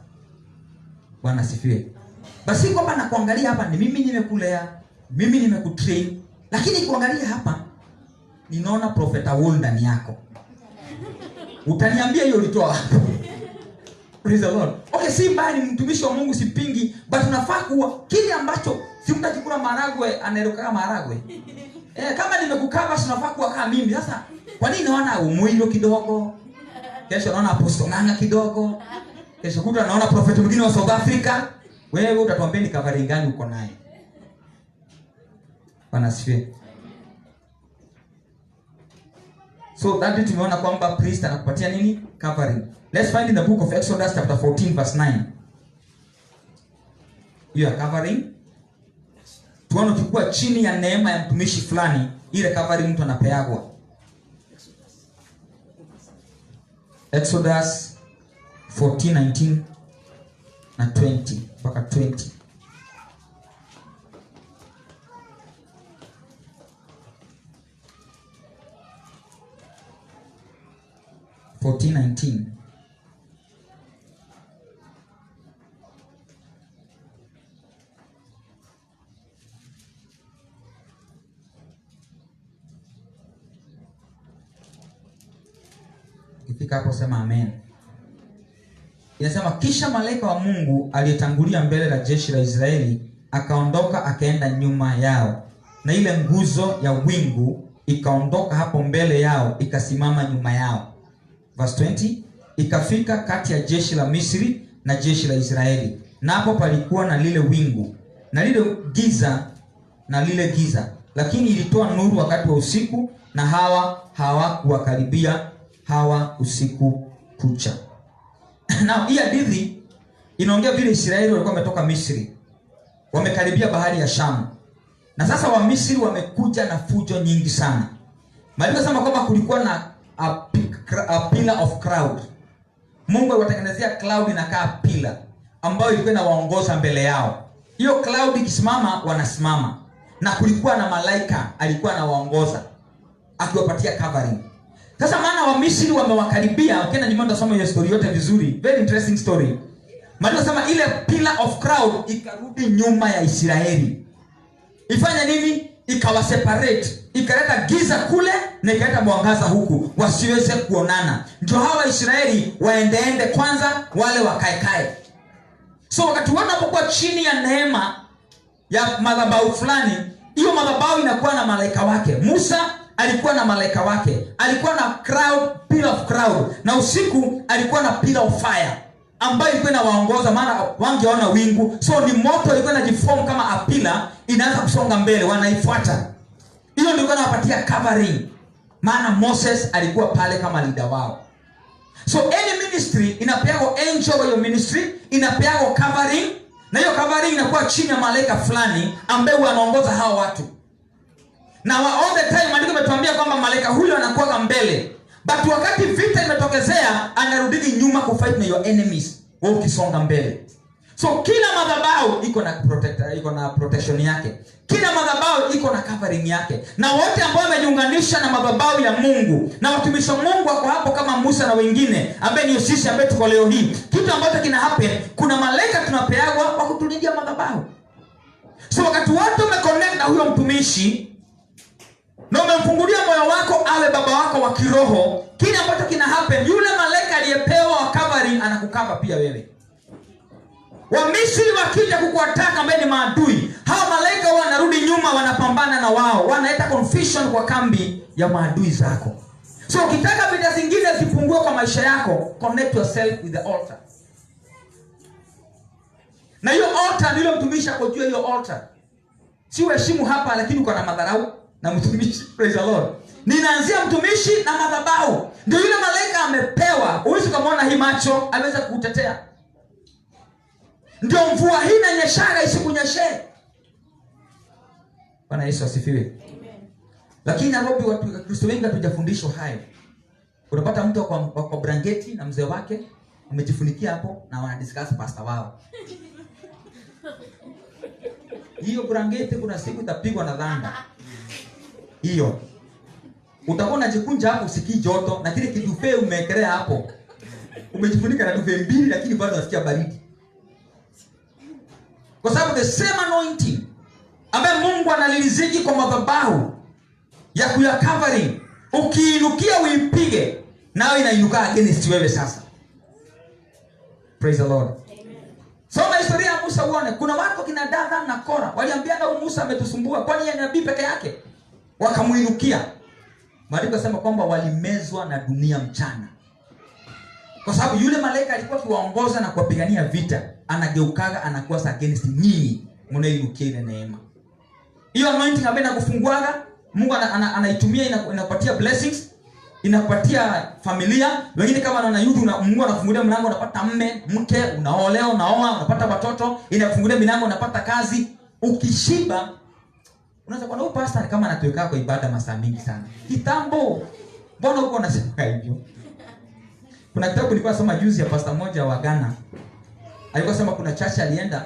Bwana asifiwe. Basi kwamba nakuangalia hapa ni mimi nimekulea, mimi nimekutrain, lakini kuangalia hapa ninaona Prophet Awol ndani yako. Utaniambia hiyo ulitoa hapo. Praise the Lord. Okay, si mbaya, ni mtumishi wa Mungu sipingi, but unafaa kuwa kile ambacho si mtakikula maharagwe anaeruka maharagwe. Kama nimekukava unafaa kuwa kama mimi. Sasa kwa nini naona umuilo kidogo? Kesho naona Apostle Nganga kidogo. Kesho kutwa naona prophet mwingine wa South Africa. Wewe utatuambia ni covering gani uko naye? Bwana asifiwe. So that tumeona kwamba priest anakupatia nini? Covering. Let's find in the book of Exodus chapter 14 verse 9. You are covering. Tuone ukikuwa chini ya neema ya mtumishi fulani, ile covering mtu anapeagwa. Exodus 14:19 na 20 mpaka 20. Ukifika hapo sema amen. Inasema kisha malaika wa Mungu aliyetangulia mbele la jeshi la Israeli akaondoka akaenda nyuma yao, na ile nguzo ya wingu ikaondoka hapo mbele yao ikasimama nyuma yao. Verse 20, ikafika kati ya jeshi la Misri na jeshi la Israeli, na hapo palikuwa na lile wingu na lile giza na lile giza, lakini ilitoa nuru wakati wa usiku, na hawakuwakaribia hawa usiku kucha. Na hii hadithi inaongea vile Israeli walikuwa wametoka Misri, wamekaribia bahari ya Shamu, na sasa wa Misri wamekuja na fujo nyingi sana. Maandiko yanasema kwamba kulikuwa na a pillar of cloud. Mungu aliwatengenezea cloud inakaa pillar ambayo ilikuwa inawaongoza mbele yao. Hiyo cloud ikisimama wanasimama, na kulikuwa na malaika alikuwa anawaongoza akiwapatia covering. Sasa maana wa Misri wamewakaribia, ukienda nyuma utasoma hiyo story yote vizuri, very interesting story. Maana nasema ile pillar of cloud ikarudi nyuma ya Israeli. Ifanya nini? Ikawaseparate, ikaleta giza kule na ikaleta mwangaza huku, wasiweze kuonana. Ndio hawa Israeli waendeende kwanza, wale wakaekae. So wakati wanapokuwa chini ya neema ya madhabahu fulani, hiyo madhabahu inakuwa na malaika wake. Musa alikuwa na malaika wake, alikuwa na cloud, pillar of cloud, na usiku alikuwa na pillar of fire ambayo ilikuwa inawaongoza, maana wangeona wingu. So ni moto ilikuwa inajiform kama a pillar, inaanza kusonga mbele, wanaifuata. Hiyo ndio inawapatia covering, maana Moses alikuwa pale kama leader wao. So any ministry inapewa angel wa your ministry, inapewa covering, na hiyo covering inakuwa chini ya malaika fulani ambaye wanaongoza hao watu. Na all the time andiko imetuambia kwamba malaika huyo anakuwa mbele, but wakati vita imetokezea anarudi nyuma kufight na your enemies, wewe ukisonga mbele. So kila madhabahu iko na protector, iko na protection yake. Kila madhabahu iko na cover. covering yake. Na wote ambao wamejiunganisha na madhabahu ya Mungu na watumishi wa Mungu wako hapo kama Musa na wengine ambaye ni sisi ambaye tuko leo hii. Kitu ambacho kina happen, kuna malaika tunapeagwa wa kutulindia madhabahu. So wakati wote umeconnect na huyo mtumishi na umemfungulia moyo wako awe baba wako wa kiroho, kile ambacho kina happen, yule malaika aliyepewa wa covering anakukava pia wewe. Wamisri wakija kukuataka ambaye ni maadui, hao malaika wanarudi nyuma, wanapambana na wao, wanaleta confusion kwa kambi ya maadui zako. So ukitaka vita zingine zipungue kwa maisha yako, connect yourself with the altar. Na hiyo altar ndio mtumishi akojua hiyo altar. Si uheshimu hapa lakini uko na madharau na mtumishi. Praise the Lord. Ninaanzia mtumishi na madhabahu. Ndio yule malaika amepewa. Huwezi kumuona hii macho aweza kukutetea. Ndio mvua hii na nyeshaga isikunyeshe. Bwana Yesu asifiwe. Amen. Lakini Nairobi watu wa Kristo wengi hatujafundishwa hayo. Unapata mtu kwa blanketi na mzee wake amejifunikia hapo na wana discuss pastor wao. Hiyo blanketi kuna siku itapigwa na dhanda. Hiyo. Utakuwa unajikunja hapo usikii joto na kile kidufe umeekelea hapo. Umejifunika na dufe mbili lakini bado unasikia baridi. Kwa sababu the same anointing ambaye Mungu analiliziki kwa madhabahu ya kuya covering, ukiinukia uipige nayo inainuka against wewe sasa. Praise the Lord. Amen. Soma historia ya Musa uone, kuna watu kina Dathan na Kora waliambiana huyu Musa ametusumbua, kwani yeye ni nabii peke yake? Wakamuinukia. Maandiko yanasema kwamba walimezwa na dunia mchana. Kwa sababu yule malaika alikuwa akiwaongoza na kuwapigania vita, anageukaga anakuwa against nyinyi mnainukia ile neema. Hiyo anointing ambayo inakufunguaga, Mungu anaitumia inakupatia blessings, inakupatia familia. Wengine kama anaona yudu Mungu anafungulia mlango unapata mke, unaolewa, unaoa, unapata watoto, inakufungulia milango unapata kazi. Ukishiba unaweza kuona huyu pastor kama anatuweka kwa ibada masaa mingi sana. Kitambo mbona uko unasema hivyo? Kuna kitabu nilikuwa nasoma juzi ya pastor mmoja wa Ghana. Alikuwa sema kuna church alienda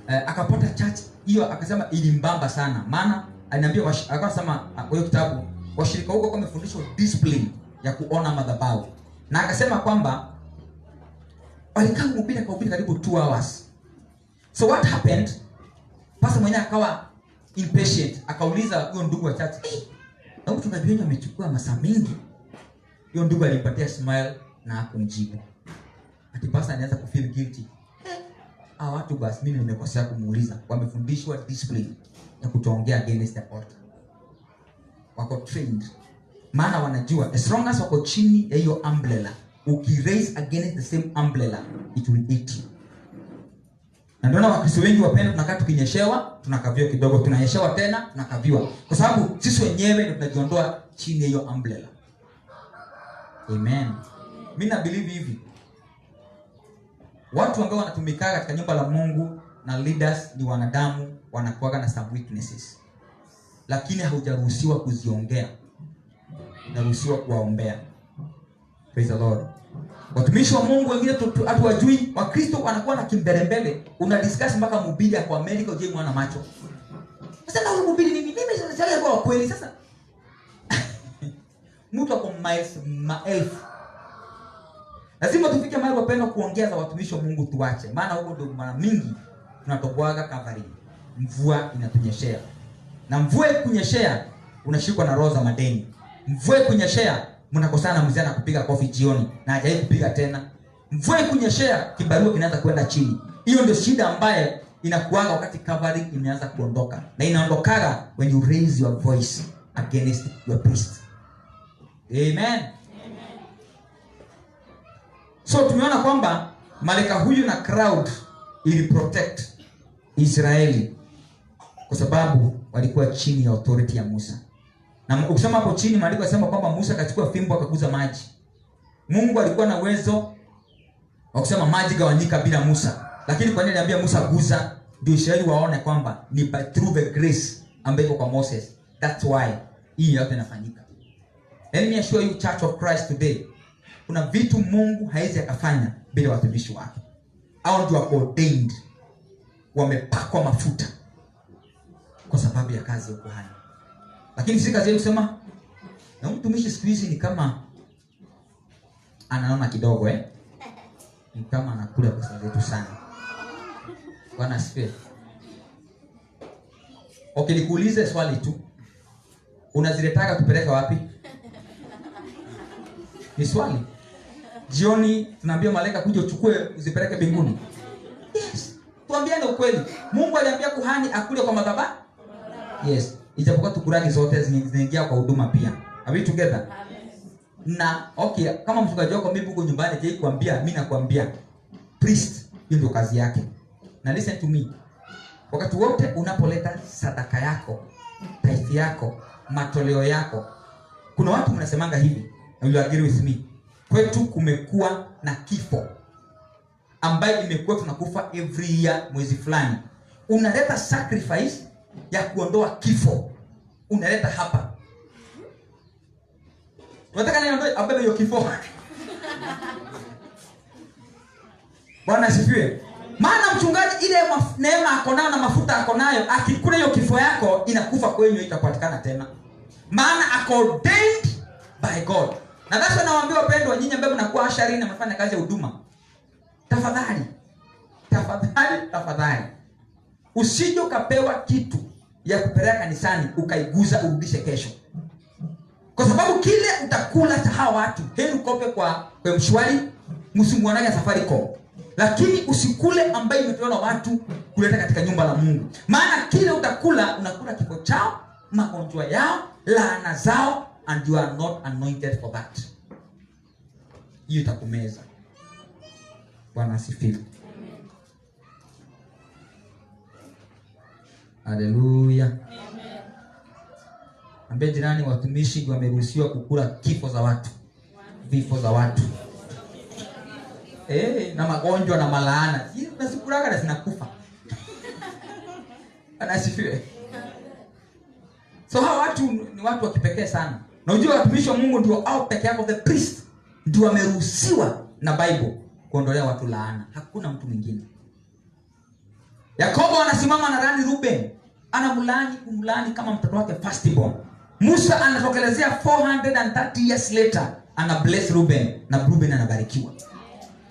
akapata church hiyo akasema ilimbamba sana. Maana aliniambia akasema kwa hiyo kitabu washirika huko wamefundishwa discipline ya kuona madhabahu. Na akasema kwamba walikaa kuhubiri karibu 2 hours. So what happened? Pastor mwenyewe akawa impatient, akauliza huyo ndugu wa church, na mchungaji wenu amechukua masaa mingi. Hiyo ndugu alimpatia smile na hakumjibu. Ati pastor anaanza kufeel guilty. Watu basi mimi nimekosea kumuuliza. Wamefundishwa discipline ya kutoongea against the altar. Wako trained. Maana wanajua as long as wako chini ya hiyo umbrella, ukiraise against the same umbrella, it will eat you. Na ndio Wakristo wengi wapenda tunakaa tukinyeshewa, tunakaviwa kidogo, tunanyeshewa tena, tunakaviwa. Kwa sababu sisi wenyewe ndio tunajiondoa chini ya hiyo umbrella. Amen. Mimi na believe hivi. Watu ambao wanatumika katika nyumba la Mungu na leaders ni wanadamu, wanakuwa na some weaknesses. Lakini haujaruhusiwa kuziongea. Unaruhusiwa kuwaombea. Praise the Lord. Watumishi wa Mungu wengine hatu wajui, Wakristo wanakuwa na kimbelembele, una discuss mpaka mhubiri kwa America uje mwana macho. Sasa na mhubiri mimi sasa kwa kweli sasa. Mtu ako maelfu. Lazima tufike mahali wapenda kuongea za watumishi wa Mungu tuache. Maana huko ndio mara mingi tunatoboaga kafari. Mvua inatunyeshea. Na mvua ikunyeshea unashikwa na roho za madeni. Mvua ikunyeshea mnakosana mzee na kupiga kofi jioni na hajawahi kupiga tena. Mvua ikunyeshea kibarua kinaanza kwenda chini. Hiyo ndio shida ambaye inakuaga wakati covering imeanza kuondoka. Na inaondokaga when you raise your voice against your priest. Amen. So tumeona kwamba malaika huyu na crowd ili protect Israeli kwa sababu walikuwa chini ya authority ya Musa. Na ukisoma hapo chini maandiko yanasema kwamba Musa akachukua fimbo akaguza maji. Mungu alikuwa na uwezo wa kusema maji gawanyika bila Musa. Lakini kwa nini aliambia Musa guza? Ndio Israeli waone kwamba ni by through the grace ambayo kwa Moses. That's why hii yote inafanyika. Let me assure you Church of Christ today. Kuna vitu Mungu haizi akafanya bila watumishi wake. Hao ndio ordained. Wamepakwa mafuta. kwa sababu ya kazi ya ukuhani. Lakini si kazi yetu kusema na mtumishi siku hizi ni kama anaona kidogo ni kama anakula pesa zetu sana. Bwana asifiwe. Okay, nikuulize swali tu. Unaziletaka tupeleke wapi? Ni swali. Jioni tunaambia malaika kuja uchukue uzipeleke mbinguni. Yes. Tuambiane ukweli. Mungu aliambia kuhani akule kwa madhabahu? Yes. Ijapokuwa tukurani zote zinaingia kwa huduma pia. Are we together? Amen. Na okay, kama mchungaji wako mimi huko nyumbani je kuambia, mimi nakwambia priest hiyo ndio kazi yake. Na listen to me. Wakati wote unapoleta sadaka yako, tithe yako, matoleo yako, kuna watu mnasemanga hivi, and you agree with me. Kwetu kumekuwa na kifo ambayo imekuwa tunakufa every year mwezi fulani. Unaleta sacrifice ya kuondoa kifo. Unaleta hapa. Unataka nani abebe hiyo kifo? Bwana asifiwe. Maana mchungaji ile neema ako nayo na mafuta ako nayo, akikula hiyo kifo yako inakufa kwenye itapatikana tena. Maana ako ordained by God. Na sasa nawaambia wapendwa nyinyi ambao mnakuwa ashari na mnafanya kazi ya huduma. Tafadhali. Usije ukapewa kitu ya kupeleka kanisani ukaiguza urudishe kesho. Kwa sababu kile utakula cha hawa watu, heri ukope kwa Mshwari, msimuonage Safaricom. Lakini usikule ambayo imetolewa na watu kuleta katika nyumba la Mungu. Maana kile utakula unakula kifo chao, magonjwa yao, laana zao, and you are not anointed for that. Hiyo itakumeza. Bwana asifiwe. Haleluya. Amen. Ambe jirani watumishi wameruhusiwa kukula kifo za watu. Vifo za watu. Na magonjwa na malaana. Hizi tunasikulaga na zinakufa. Anasifiwe. So hawa watu ni watu wa kipekee sana. Na unajua watumishi wa Mungu ndio au peke yako, the priest ndio wameruhusiwa na Bible kuondolea watu laana. Hakuna mtu mwingine. Yakobo anasimama na rani Ruben. Kumlani kama mtoto wake firstborn. Musa anatokelezea 430 years later ana bless Ruben na Ruben anabarikiwa.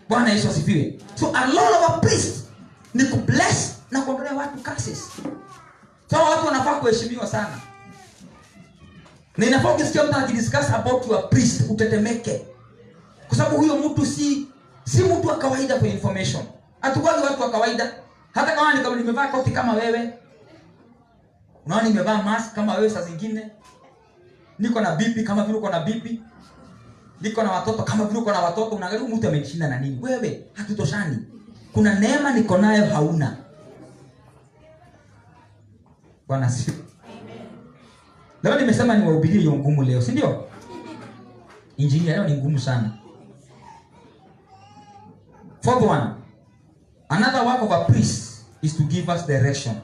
Bwana Yesu asifiwe. So a lot of a priest ni kubless na kuondolea watu curses. So watu wanafaa kuheshimiwa sana. Na inafaa ukisikia mtu anadiscuss about your priest utetemeke. Kwa sababu huyo mtu si mtu wa kawaida for information. Hatukwagi watu wa kawaida. Hata kama nimevaa koti kama wewe. Unaona nimevaa mask kama wewe saa zingine. Niko na bibi kama vile uko na bibi. Niko na watoto kama vile uko na watoto. Unaangalia mtu ameshinda na nini? Wewe hatutoshani. Kuna neema niko nayo hauna. Bwana asifiwe. Amen. Leo nimesema niwahubirie hiyo ngumu leo, si ndio? Injili leo ni ngumu sana. Fourth one. Another work of a priest is to give us direction.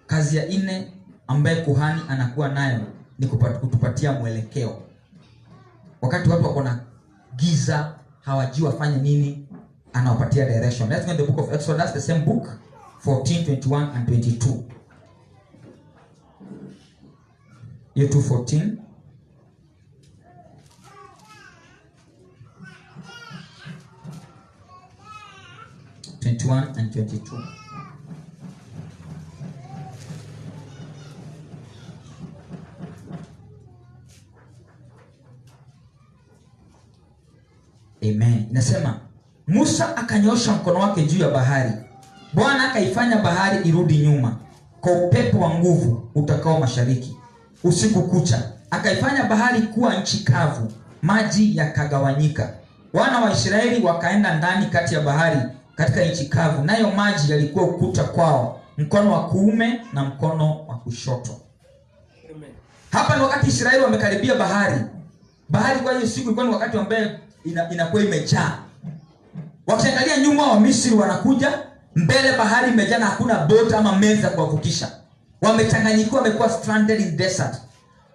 Kazi ya nne ambaye kuhani anakuwa nayo ni kutupatia mwelekeo. Wakati watu wako na giza, hawajui wafanye nini, anawapatia direction. Let's go in the book of Exodus, the same book, 14:21 and 22. Year 2:14. and 22. Amen. Inasema Musa akanyosha mkono wake juu ya bahari. Bwana akaifanya bahari irudi nyuma kwa upepo wa nguvu utakao mashariki. Usiku kucha akaifanya bahari kuwa nchi kavu, maji yakagawanyika. Wana wa Israeli wakaenda ndani kati ya bahari katika nchi kavu, nayo maji yalikuwa ukuta kwao, mkono wa kuume na mkono wa kushoto. Amen. Hapa ni wakati Israeli wamekaribia bahari. Bahari kwa hiyo siku ilikuwa ni wakati ambao inakuwa imejaa. Wakiangalia nyuma wa Misri wanakuja, mbele bahari imejaa na hakuna boat ama meli za kuwavukisha. Wamechanganyikiwa, wamekuwa stranded in desert.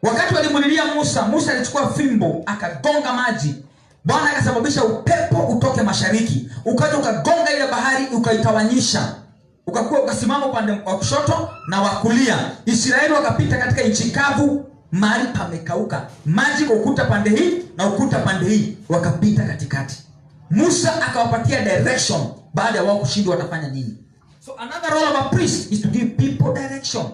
Wakati walimulilia Musa alichukua fimbo akagonga maji. Bwana akasababisha upepo utoke mashariki, ukaja ukagonga ile bahari, ukaitawanyisha, ukasimama upande wa kushoto na wa kulia. Israeli wakapita katika nchi kavu, mahali pamekauka, maji kwa ukuta pande hii na ukuta pande hii, wakapita katikati. Musa akawapatia direction baada ya wao kushindwa watafanya nini. So another role of a priest is to give people direction.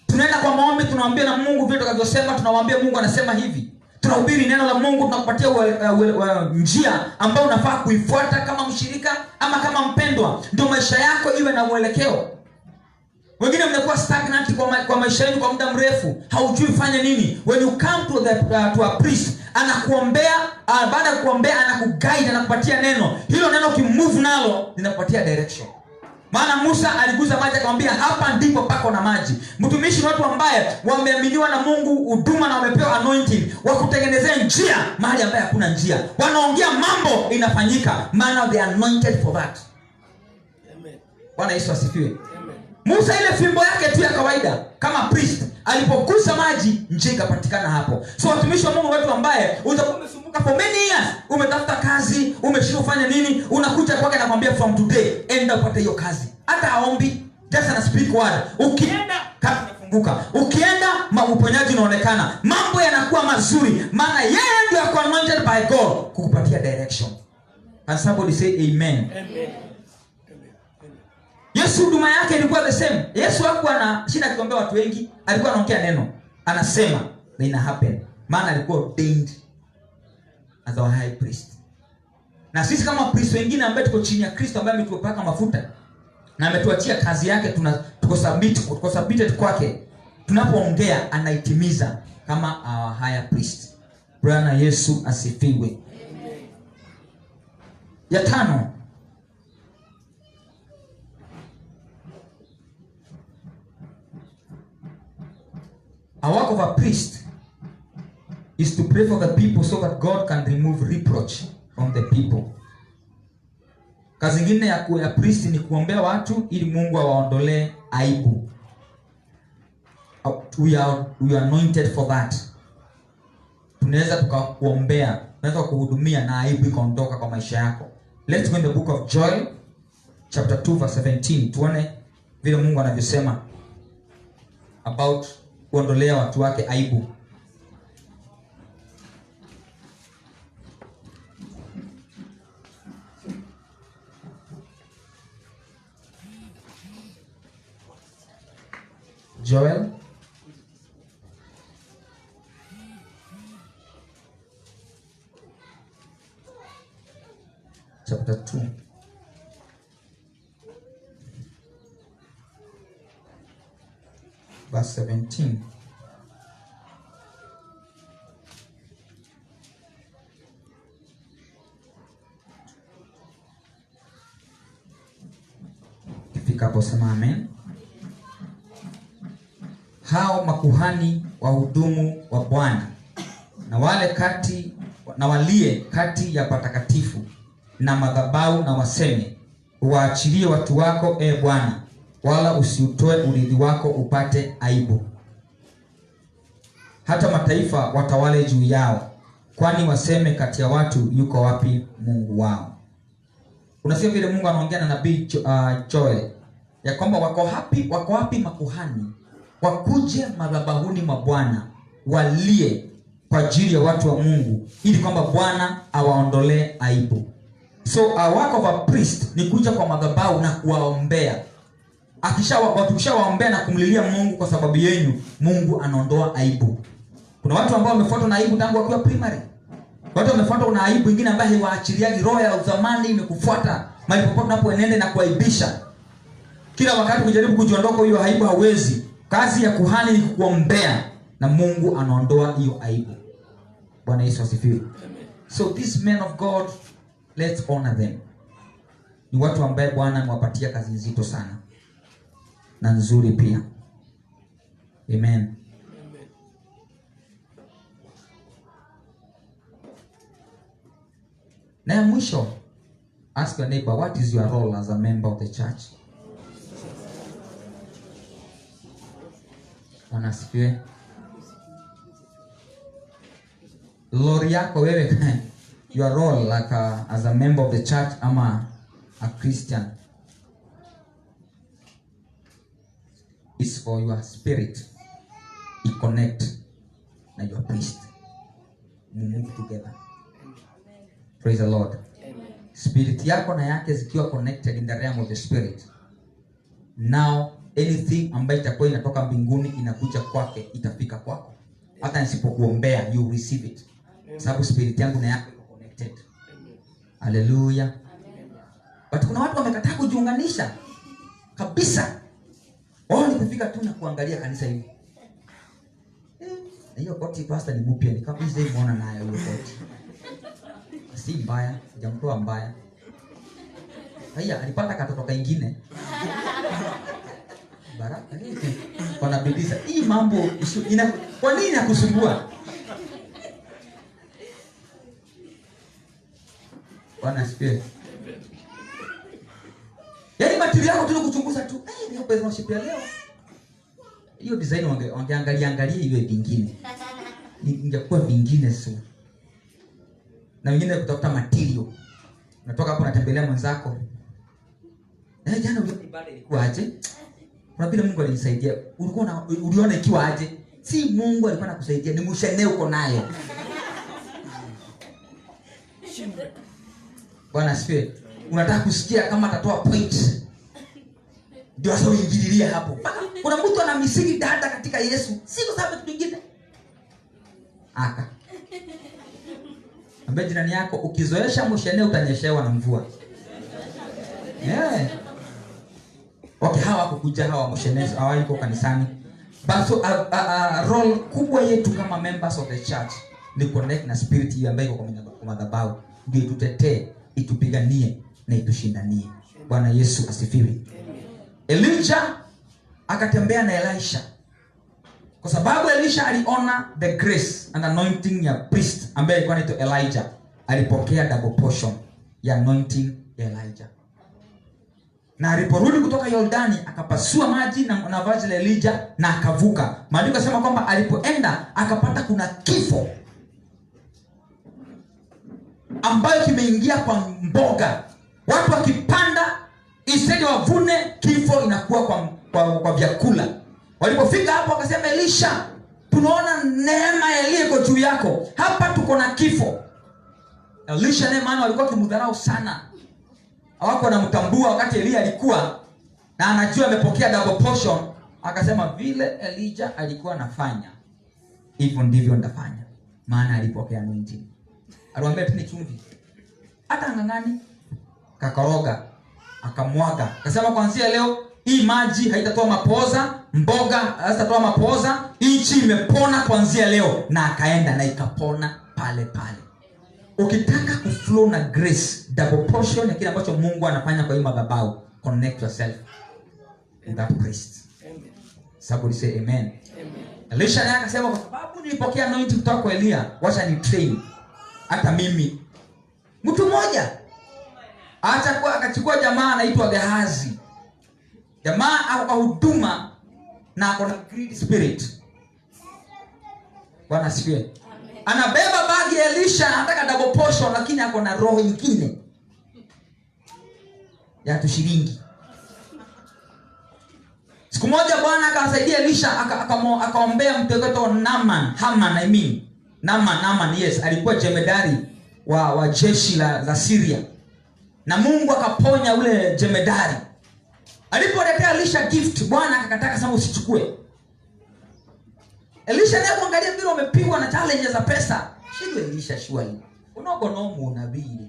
Tunaenda kwa maombi, tunawaambia na Mungu vile tutakavyosema, tunawaambia Mungu anasema hivi. Tunahubiri neno la Mungu, tunakupatia njia ambayo unafaa kuifuata kama mshirika ama kama mpendwa, ndio maisha yako iwe na mwelekeo. Wengine mnakuwa stagnant kwa maisha yenu kwa muda mrefu, haujui fanya nini. When you come to a priest, anakuombea, baada ya kuombea anakuguide, anakupatia neno. Hilo neno ukimove nalo linakupatia direction. Maana Musa aliguza maji akamwambia hapa ndipo pako na maji. Mtumishi, watu ambaye wameaminiwa na Mungu huduma na wamepewa anointing, wakutengenezea njia mahali ambaye hakuna njia. Wanaongea mambo inafanyika, maana they are anointed for that. Amen. Bwana Yesu asifiwe. Amen. Musa ile fimbo yake tu ya kawaida kama priest, alipogusa maji njia ikapatikana hapo. So watumishi wa Mungu, watu ambaye utakuwa umesumbuka for many years, umetafuta kazi, umeshindwa kufanya nini, unakuja kwake na kumwambia from today enda upate hiyo kazi. Hata haombi, just ana speak word. Ukienda kazi inafunguka. Ukienda uponyaji unaonekana. Mambo yanakuwa mazuri, maana yeye ndiye ako anointed by God kukupatia direction. And somebody say amen. Amen. Yesu huduma yake ilikuwa the same. Yesu hakuwa na shida kuombea watu wengi, alikuwa anaongea neno, anasema na ina happen. Maana alikuwa ordained as our high priest. Na sisi kama priest wengine ambao tuko chini ya Kristo, ambaye ametupaka mafuta na ametuachia kazi yake, tuko submitted kwake. Tunapoongea anaitimiza kama our higher priest. Bwana Yesu asifiwe. Ya 5, a work of a priest is to pray for the people so that God can remove reproach from the people. Kazi nyingine ya priest ni kuombea watu ili Mungu awaondolee aibu. We are anointed for that. Tunaweza tukakuombea, tunaweza kuhudumia na aibu ikaondoka kwa maisha yako. Let's go in the book of Joel chapter 2 verse 17. Tuone vile Mungu anavyosema about kuondolea watu wake aibu. Joel chapter 2 verse 17. Kifika hapo sema amen. Hao makuhani wahudumu wa Bwana na walie kati ya patakatifu na madhabahu na waseme, waachilie watu wako Bwana, wala usiutoe urithi wako upate aibu. Hata mataifa watawale juu yao, kwani waseme kati ya watu, yuko wapi Mungu wao? Unasikia vile Mungu anaongea na nabii Joel ya kwamba wako wapi makuhani wakuje madhabahuni mwa Bwana, walie kwa ajili ya watu wa Mungu ili kwamba Bwana awaondolee aibu. So a work of a priest ni kuja kwa madhabahu na kuwaombea. Akishawaombea na kumlilia Mungu kwa sababu yenu, Mungu anaondoa aibu. Kuna watu ambao wamefuatwa na aibu tangu wakiwa primary. Watu wamefuatwa na aibu nyingine ambayo hawaachiliagi, roho ya uzamani imekufuata mahali popote unapoenda na kuaibisha. Kila wakati kujaribu kujiondoa hiyo aibu hauwezi. Kazi ya kuhani ni kuombea na Mungu anaondoa hiyo aibu. Bwana Yesu asifiwe. So these men of God, let's honor them. Ni watu ambao Bwana amewapatia kazi nzito sana na nzuri pia. Amen. Na ya mwisho, ask your neighbor, what is your role as a member of the church? Anasifiwe. Lori yako wewe your role like as a member of the church ama a Christian is for your spirit connect na your priest. Move together. Praise the Lord. Spirit yako na yake zikiwa connected in the realm of the spirit, now anything ambayo itakuwa inatoka mbinguni inakuja kwake itafika kwako. Hata nisipokuombea you receive it, sababu spirit yangu na yako iko connected. Hallelujah. But kuna watu wamekataa kujiunganisha kabisa. Wao ni kufika tu na kuangalia kanisa hili. Na hiyo koti pastor ni mpya, ni kama hizo muona nayo hiyo koti. Si mbaya, sijamtoa mbaya. Haya, alipata katoto kingine. Baraka hizi. Wanabidisha hii mambo kwa nini nakusumbua? Bwana asifiwe. Yaani material yako tu kuchunguza tu. Leo pesa unashipia leo. Hiyo design wangeangalia iwe vingine. Ingekuwa vingine sio. Na wengine kutafuta material. Unatoka hapo unatembelea mwenzako. Jana ibada ilikuwa aje? Kuna vile Mungu alinisaidia. Uliona ikiwa aje? Si Mungu alikuwa anakusaidia, ni mshene uko nayo. Bwana asifiwe. Unataka kusikia kama atatoa point. Ndio sasa uingililia hapo. Kuna mtu ana misingi dada katika Yesu. Si kwa sababu kitu kingine. Ambaye jirani yako ukizoesha mshene utanyeshewa na mvua. Okay, hawa kukuja hawa mshene hawa yuko kanisani. But role kubwa yetu kama members of the church ni connect na spirit hii ambayo iko kwa madhabahu. Ndio tutetee, itupiganie na itushindanie. Bwana Yesu asifiwe. Elijah akatembea na Elisha. Kwa sababu Elisha aliona the grace and anointing ya priest ambaye alikuwa anaitwa Elijah, alipokea double portion ya anointing ya Elijah. Na aliporudi kutoka Yordani akapasua maji na vazi la Elijah na akavuka. Maandiko yanasema kwamba alipoenda akapata kuna kifo ambayo kimeingia kwa mboga. Watu wakipanda instead wavune, kifo inakuwa kwa vyakula. Walipofika hapo wakasema, Elisha, tunaona neema ya Elia iko juu yako. Hapa tuko na kifo. Elisha naye maana walikuwa kimudharau sana. Hawako wanamtambua wakati Elia alikuwa na anajua amepokea double portion, akasema vile Elijah alikuwa anafanya, hivyo ndivyo nitafanya. Maana alipokea anointing. Aliwaambia tu ni chumvi. Hata ngangani kakoroga, akamwaga. Akasema kuanzia leo hii maji haitatoa mapoza, mboga haitatoa mapoza, nchi imepona kuanzia leo, na akaenda na ikapona pale pale. Ukitaka kuflow na grace, double portion ya kile ambacho Mungu anafanya kwa hii madhabahu, connect yourself with that priest. Somebody say amen. Amen. Elisha naye akasema, kwa sababu nilipokea anointing kutoka kwa Elia, wacha ni train hata mimi. Mtu mmoja akachukua jamaa anaitwa Gehazi. Jamaa akahuduma na akona greed spirit. Bwana asifiwe. Anabeba bagi ya Elisha, anataka double portion, lakini akona roho nyingine ya shilingi. Siku moja Bwana akasaidia Elisha, akaombea mtu wetu Naaman, yes, alikuwa jemedari wa jeshi la Syria. Na Mungu akaponya ule jemedari. Alipoletea Elisha gift, Bwana akakataka sana usichukue. Elisha naye kuangalia vile wamepigwa na challenge za pesa. Shida Elisha shwali. Unaogonomu unabii.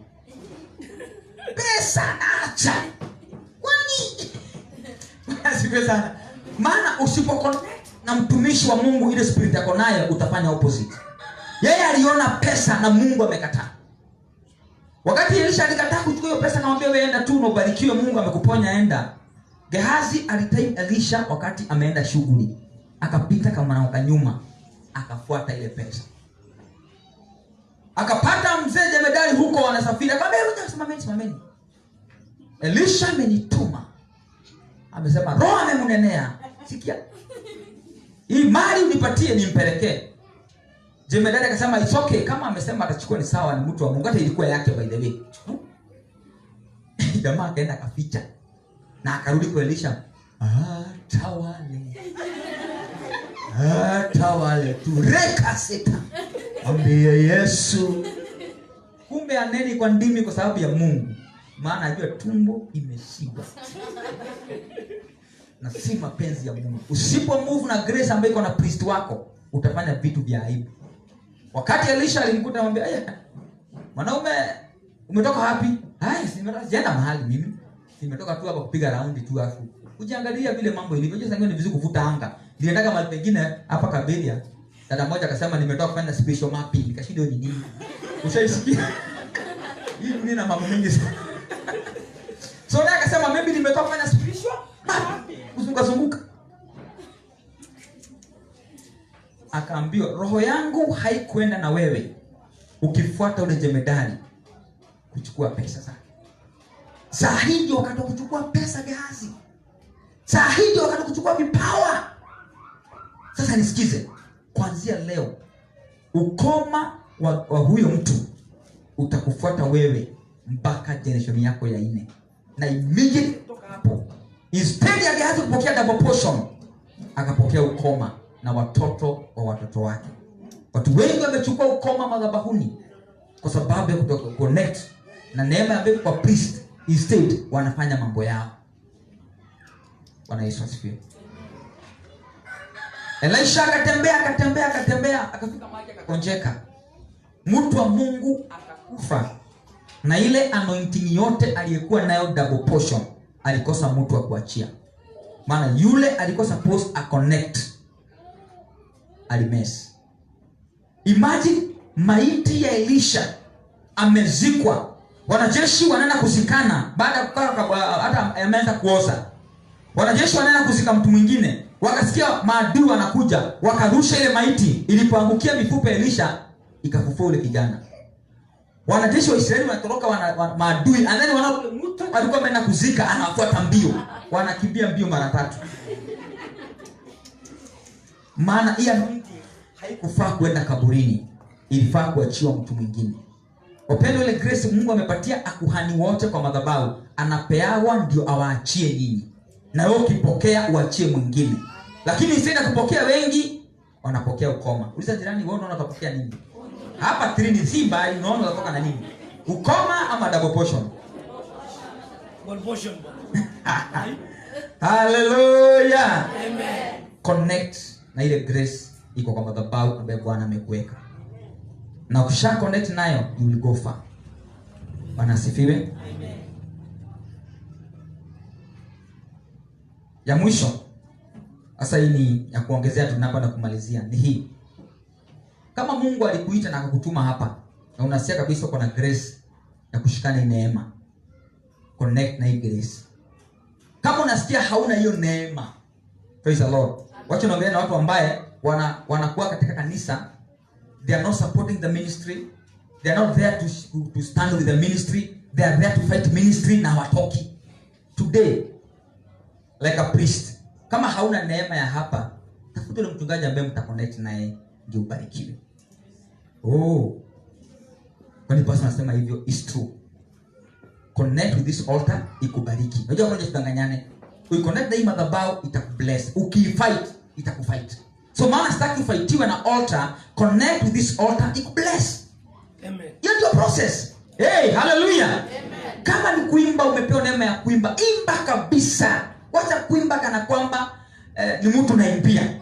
Pesa acha. Kwani? Asifiwe sana. Maana usipoconnect na mtumishi wa Mungu, ile spirit yako nayo utafanya opposite. Yeye aliona pesa na Mungu amekataa. Wakati Elisha alikataa kuchukua hiyo pesa, naomba wewe enda tu ubarikiwe, Mungu amekuponya, enda. Gehazi alitai Elisha wakati ameenda shughuli. Akapita kama na nyuma, akafuata ile pesa. Akapata mzee jemedari huko wanasafiri, akamwambia simameni. Elisha amenituma. Amesema roho amemnenea. Sikia. Hii mali unipatie nimpelekee. Jemedari akasema it's okay, kama amesema atachukua ni sawa, ni mtu wa Mungu, hata ilikuwa yake by the way. Jamaa akaenda akaficha. Na akarudi kwa Elisha. Tawale tureka seta. Ambie Yesu. Kumbe aneni kwa ndimi kwa sababu ya Mungu. Maana ajua tumbo imeshiba. Na si mapenzi ya Mungu. Usipo move na grace ambayo iko na priest wako, utafanya vitu vya aibu. Wakati Elisha alimkuta anamwambia, "Aya, mwanaume umetoka wapi?" Sijaenda mahali mimi. Nimetoka tu hapa kupiga raundi tu afu. Ujiangalia vile mambo ilivyo. Unajua sasa ni vizuri kuvuta anga. Niliendaka mahali pengine hapa Kaberia. Dada mmoja akasema nimetoka kufanya special mapping. Nikashinda ni nini? Ushaisikia? Hii dunia na mambo mengi sana. So naye akasema maybe nimetoka kufanya special mapping. Kuzunguka. Akaambiwa roho yangu haikwenda na wewe ukifuata ule jemedari kuchukua pesa zake. Saa hii wakati kuchukua pesa Gehazi. Saa hii wakati kuchukua vipawa. Sasa nisikize, kuanzia leo ukoma wa huyo mtu utakufuata wewe mpaka generation yako ya 4. Na immediately kutoka hapo, instead ya Gehazi kupokea double portion, akapokea ukoma na watoto wa watoto wake. Watu wengi wamechukua ukoma madhabahuni kwa sababu ya kutoka connect na neema ya Mungu kwa priest. Instead wanafanya mambo yao. Bwana Yesu asifiwe. Elisha akatembea akafika mahali akakonjeka. Mtu wa Mungu akakufa. Na ile anointing yote aliyekuwa nayo double portion alikosa mtu wa kuachia. Maana yule alikuwa supposed a connect alimes. Imagine maiti ya Elisha amezikwa. Wanajeshi wanaenda kuzikana baada ya kukaa hata ameanza kuoza. Wanajeshi wanaenda kuzika mtu mwingine. Wakasikia maadui wanakuja, wakarusha ile maiti, ilipoangukia mifupa ya Elisha ikafufua ule kijana. Wanajeshi wa Israeli wanatoroka maadui, anani mtu alikuwa ameenda kuzika anafuata mbio. Wanakimbia mbio mara 3. Maana hii haikufaa kwenda kaburini, ilifaa kuachiwa mtu mwingine. Upendo ile grace Mungu amepatia akuhani wote kwa madhabahu, anapeawa ndio awaachie nyinyi. Na wewe ukipokea uachie mwingine. Lakini isienda kupokea wengi, wanapokea ukoma. Uliza jirani, wewe unaona utapokea nini? Hapa Trinity Simba unaona utatoka na nini? Ukoma ama double portion? Double portion. Hallelujah. Amen. Connect na ile grace iko kwa madhabahu ambayo Bwana amekuweka. Na ukisha connect nayo, you will go far. Bwana asifiwe. Amen. Ya mwisho, sasa hii ni ya kuongezea tunapoenda kumalizia, ni hii. Kama Mungu alikuita na akakutuma hapa, na unasikia kabisa uko na grace ya kushikana neema, connect na hii grace. Kama unasikia hauna hiyo neema, praise the Lord. Wacha niongee na watu ambaye wanakuwa katika kanisa, they are not supporting the ministry, they are not there to stand with the ministry, they are there to fight ministry na watoki. Today, like a priest, kama hauna neema ya hapa, tafuta yule mchungaji ambaye mtaconnect naye ndio ubarikiwe. Kwani pastor anasema hivyo is true. Connect with this altar ikubariki. Unajua ngoja tudanganyane. Uiconnect na hii madhabahu itakubless. Ukifight itakufight. So maana sitaki ufightiwe na altar, connect with this altar ikubless. Amen. Hiyo ndio process. Hey, hallelujah. Amen. Kama ni kuimba umepewa neema ya kuimba, imba kabisa. Wacha kuimba kana kwamba ni mtu unaimbia.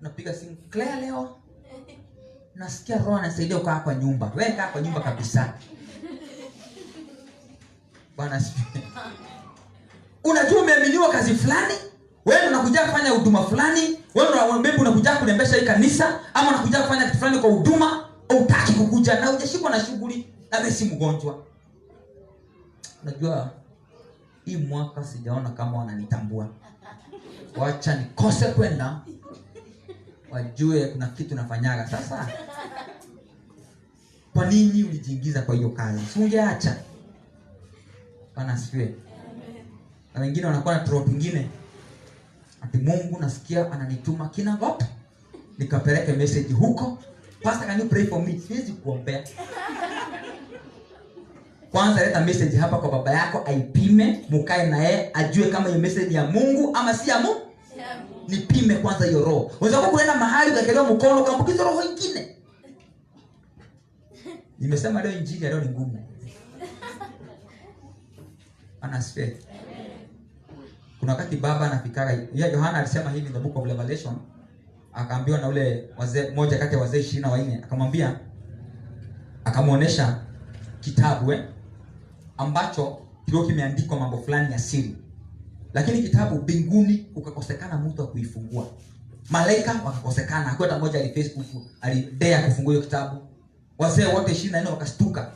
Unapiga simu, Claire leo nasikia roho anasaidia ukaa kwa nyumba. Wewe kaa kwa nyumba kabisa. Bwana asifiwe. Unajua umeaminiwa kazi fulani, wewe unakuja kufanya huduma fulani, wewe unakuja kulembesha hii kanisa, ama unakuja kufanya kitu fulani kwa huduma, hutaki kukuja na hujashikwa na shughuli, na wewe si mgonjwa. Unajua hii mwaka sijaona kama wananitambua. Wacha nikose kwenda, wajue kuna kitu nafanyaga. Sasa kwa nini ulijiingiza kwa hiyo kazi? Si ungeacha. Bwana asifiwe. Na wengine wanakuwa na trope nyingine. Ati Mungu nasikia ananituma kina ng'ombe. nikapeleke message huko, pastor can you pray for me? Siwezi kuombea. Kwanza leta message hapa kwa baba yako, aipime, mukae na yeye ajue kama hiyo message ya Mungu ama si ya Mungu. Nipime kwanza hiyo roho. Unaweza kuenda mahali ukakelewa mkono ukaambukiza roho nyingine. Nimesema leo injili leo ni ngumu. Anasifiwe. Kuna wakati baba anafikaga, Yohana alisema hivi in the book of Revelation, akaambiwa na ule wazee mmoja kati ya wazee 24, akamwambia, akamuonesha kitabu ambacho kilikuwa kimeandikwa mambo fulani ya siri. Lakini kitabu mbinguni ukakosekana mtu wa kuifungua. Malaika wakakosekana, hakuna hata mmoja Facebook alidea kufungua hiyo kitabu. Wazee wote 24 wakastuka.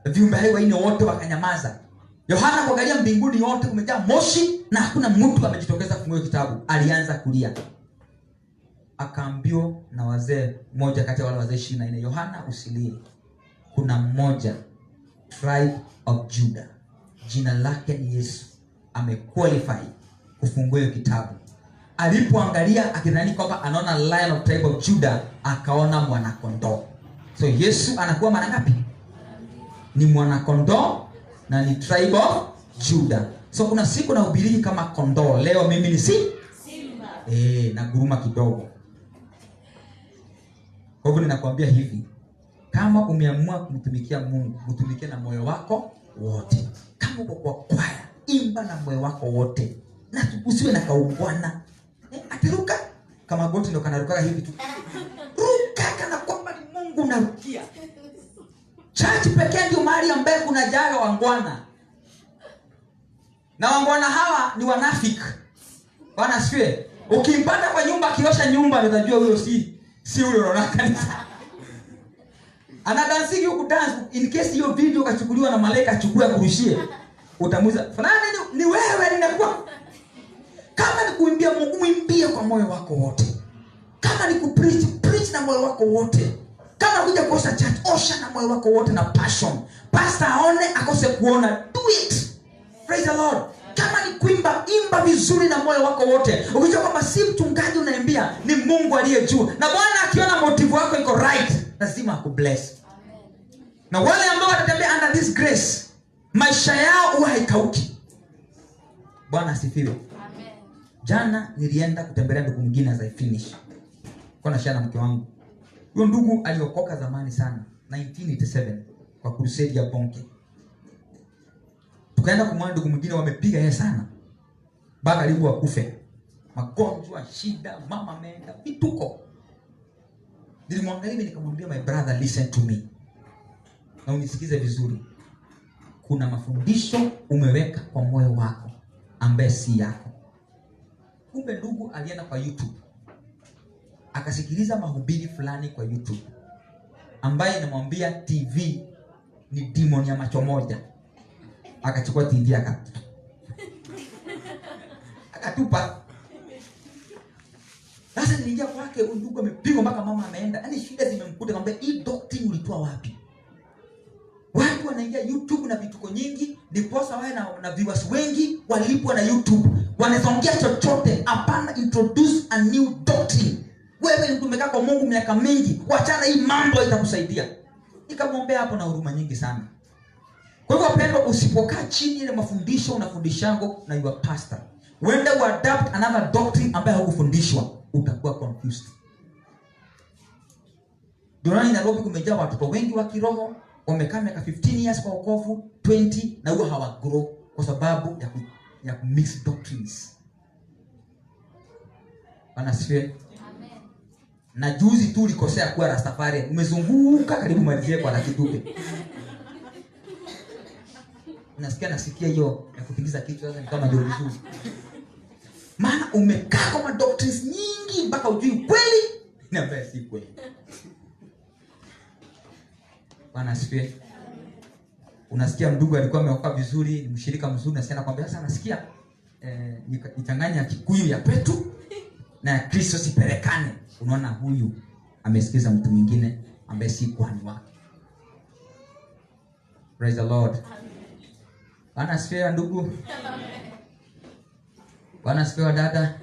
Viumbe hai wanne wote wakanyamaza. Yohana kuangalia mbinguni yote kumejaa moshi na hakuna mtu amejitokeza kufungua kitabu. Alianza kulia. Akaambiwa na wazee mmoja kati ya wale wazee 24, Yohana usilie. Kuna mmoja, tribe of Judah, jina lake ni Yesu, amequalify kufungua hiyo kitabu. Alipoangalia akidhani kwamba anaona lion of tribe of Judah, akaona mwana kondoo. So Yesu anakuwa mara ngapi? Ni mwana kondoo na ni tribe of Judah. So kuna siku na ubiriki kama kondoo. Leo mimi ni simba. Na guruma kidogo. Kwa hivyo ninakwambia hivi, kama umeamua kumtumikia Mungu, mtumikie na moyo wako wote. Kama uko kwa kwaya, imba na moyo wako wote. Na usiwe na kaungwana. Atiruka kama goti ndio kanaruka hivi tu. Ruka kana kwamba ni Mungu unarukia. Church pekee ndio mahali ambapo kuna jaga wangwana. Na wangwana hawa ni wanafiki. Bwana asifiwe. Ukimpata kwa nyumba akiosha nyumba utajua huyo si huyo unaona kanisa. Anadansiki huku dance in case hiyo video kachukuliwa na malaika achukue akurushie. Utamuuliza, "Fulani ni wewe ninakuwa." Kama ni kuimbia Mungu, muimbie kwa moyo wako wote. Kama ni kupreach na moyo wako wote. Kama kuja kuosha church, osha na moyo wako wote na passion. Pastor aone akose kuona, do it. Praise the Lord. Kama ni kuimba, imba vizuri na moyo wako wote. Ukijua kwamba si mchungaji unaimbia, ni Mungu aliye juu. Na Bwana akiona motive wako iko right, lazima akubless. Amen. Na wale ambao watatembea under this grace, maisha yao huwa haikauki. Bwana asifiwe. Amen. Jana nilienda kutembelea ndugu mwingine as I finish. Kwa na shana mke wangu. Huyo ndugu aliokoka zamani sana, 1987 kwa crusade ya Bonke. Tukaenda kumwona ndugu mwingine wamepiga yeye sana. Baba karibu akufe. Magonjwa, shida, mama ameenda, vituko. Nilimwangalia nikamwambia, my brother, listen to me. Na unisikize vizuri. Kuna mafundisho umeweka kwa moyo wako ambaye si yako. Kumbe ndugu alienda kwa YouTube. Akasikiliza mahubiri fulani kwa YouTube ambaye inamwambia TV ni demon ya macho moja. Akachukua TV akatupa. Sasa niliingia kwake, ndugu amepigwa mpaka mama ameenda. Yaani shida zimemkuta, kwamba hii doctrine ulitoa wapi? Watu wanaingia YouTube na vituko nyingi, ndiposa wae na viewers wengi walipwa na YouTube. Wanazongea chochote, hapana introduce a new doctrine. Wewe umekaa kwa Mungu miaka mingi, wachana hii mambo itakusaidia. Nikamwombea hapo na huruma nyingi sana. Kwa hivyo wapendwa, usipokaa chini ile mafundisho unafundishango na your pastor, wenda uadapt another doctrine ambayo hukufundishwa, utakuwa confused. Durani Nairobi kumejaa watoto wengi wa kiroho, wamekaa miaka 15 years kwa wokovu, 20 na huwa hawagrow kwa sababu ya mix doctrines. Anasifiwe. Na juzi tu ulikosea kuwa Rastafari, umezunguka karibu malizie kwa na kidupe. Nasikia hiyo ya kutingiza kichwa sasa kama ndio vizuri. Maana umekaa kwa doctrines nyingi mpaka ujui kweli na mbaya si kweli. Bwana asifiwe. Unasikia ndugu alikuwa ameokoka vizuri, ni mshirika mzuri, na sasa kwambia sasa nasikia nichanganya Kikuyu ya kwetu na ya Kristo sipelekane. Unaona huyu amesikiza mtu mwingine ambaye si kwani wake. Praise the Lord. Bwana asifiwe ndugu. Bwana asifiwe dada.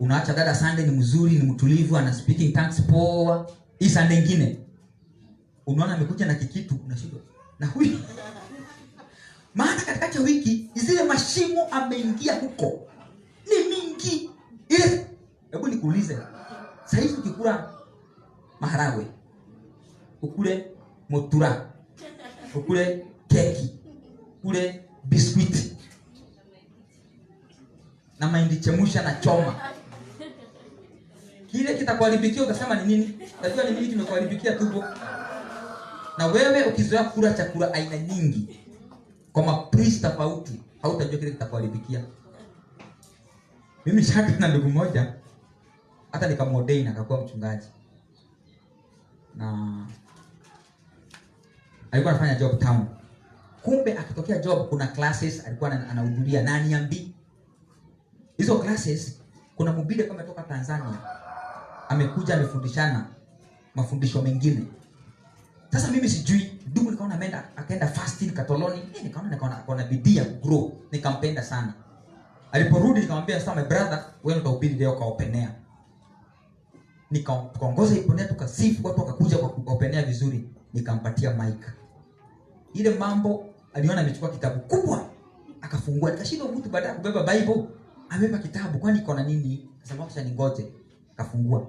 Unaacha dada Sunday ni mzuri, ni mtulivu, ana speaking tongues poa. Hii Sunday nyingine unaona amekuja na kikitu, unashindwa. Na huyu maana katikati ya wiki zile mashimo ameingia huko ni mingi. Ile hebu nikuulize, sasa hivi ukikula maharagwe, ukule motura, ukule keki, ukule biskuiti na mahindi chemusha na choma, kile kitakuharibikia. Utasema ni nini? Unajua ni nini kimekuharibikia tumbo? Na wewe ukizoea kula chakula aina nyingi kwa mapriest tofauti, hautajua kile kitakuharibikia. Mimi shaka na ndugu mmoja hata nikamordain akakuwa mchungaji. Na alikuwa anafanya job town. Kumbe akitokea job kuna classes alikuwa anahudhuria na niambi. Hizo classes kuna mhubiri kama kutoka Tanzania amekuja amefundishana mafundisho mengine. Sasa mimi sijui, ndugu nikaona ameenda akaenda fasting Katoloni. Nikaona bidii ya grow, nikampenda sana. Aliporudi nikamwambia, "Sasa my brother, wewe utahubiri leo kwa openea." Nikaongoza iponea, tukasifu, watu wakakuja kwa openea vizuri, nikampatia mic. Ile mambo aliona amechukua kitabu kubwa, akafungua. Nikashindwa mtu baada ya kubeba Bible, amebeba kitabu, kwani iko na nini? Akasema acha ningoje. Akafungua.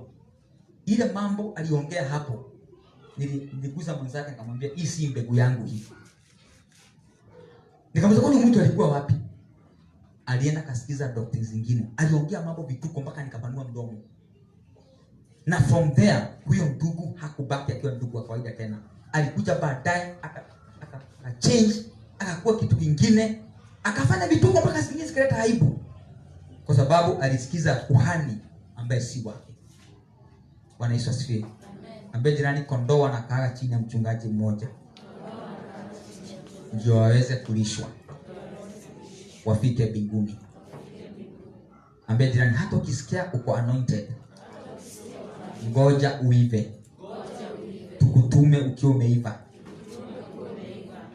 Ile mambo aliongea hapo, niliguza mwenzake nikamwambia, "Hii si mbegu yangu hii." Nikamwambia, "Kwani mtu alikuwa wapi?" Alienda kasikiza doctrine zingine. Aliongea mambo vituko mpaka nikapanua mdomo. Na from there huyo ndugu hakubaki akiwa ndugu wa kawaida tena. Alikuja baadaye aka change, akakuwa kitu kingine, akafanya vituko mpaka zingine zikaleta aibu. Kwa sababu alisikiza kuhani ambaye si wake. Bwana Yesu asifiwe. Amen. Ambaye jirani kondoo anakaa chini ya mchungaji mmoja. Ndio waweze kulishwa, wafike mbinguni. Ambaye jirani hata ukisikia uko anointed, ngoja uive. Tukutume ukiwa umeiva.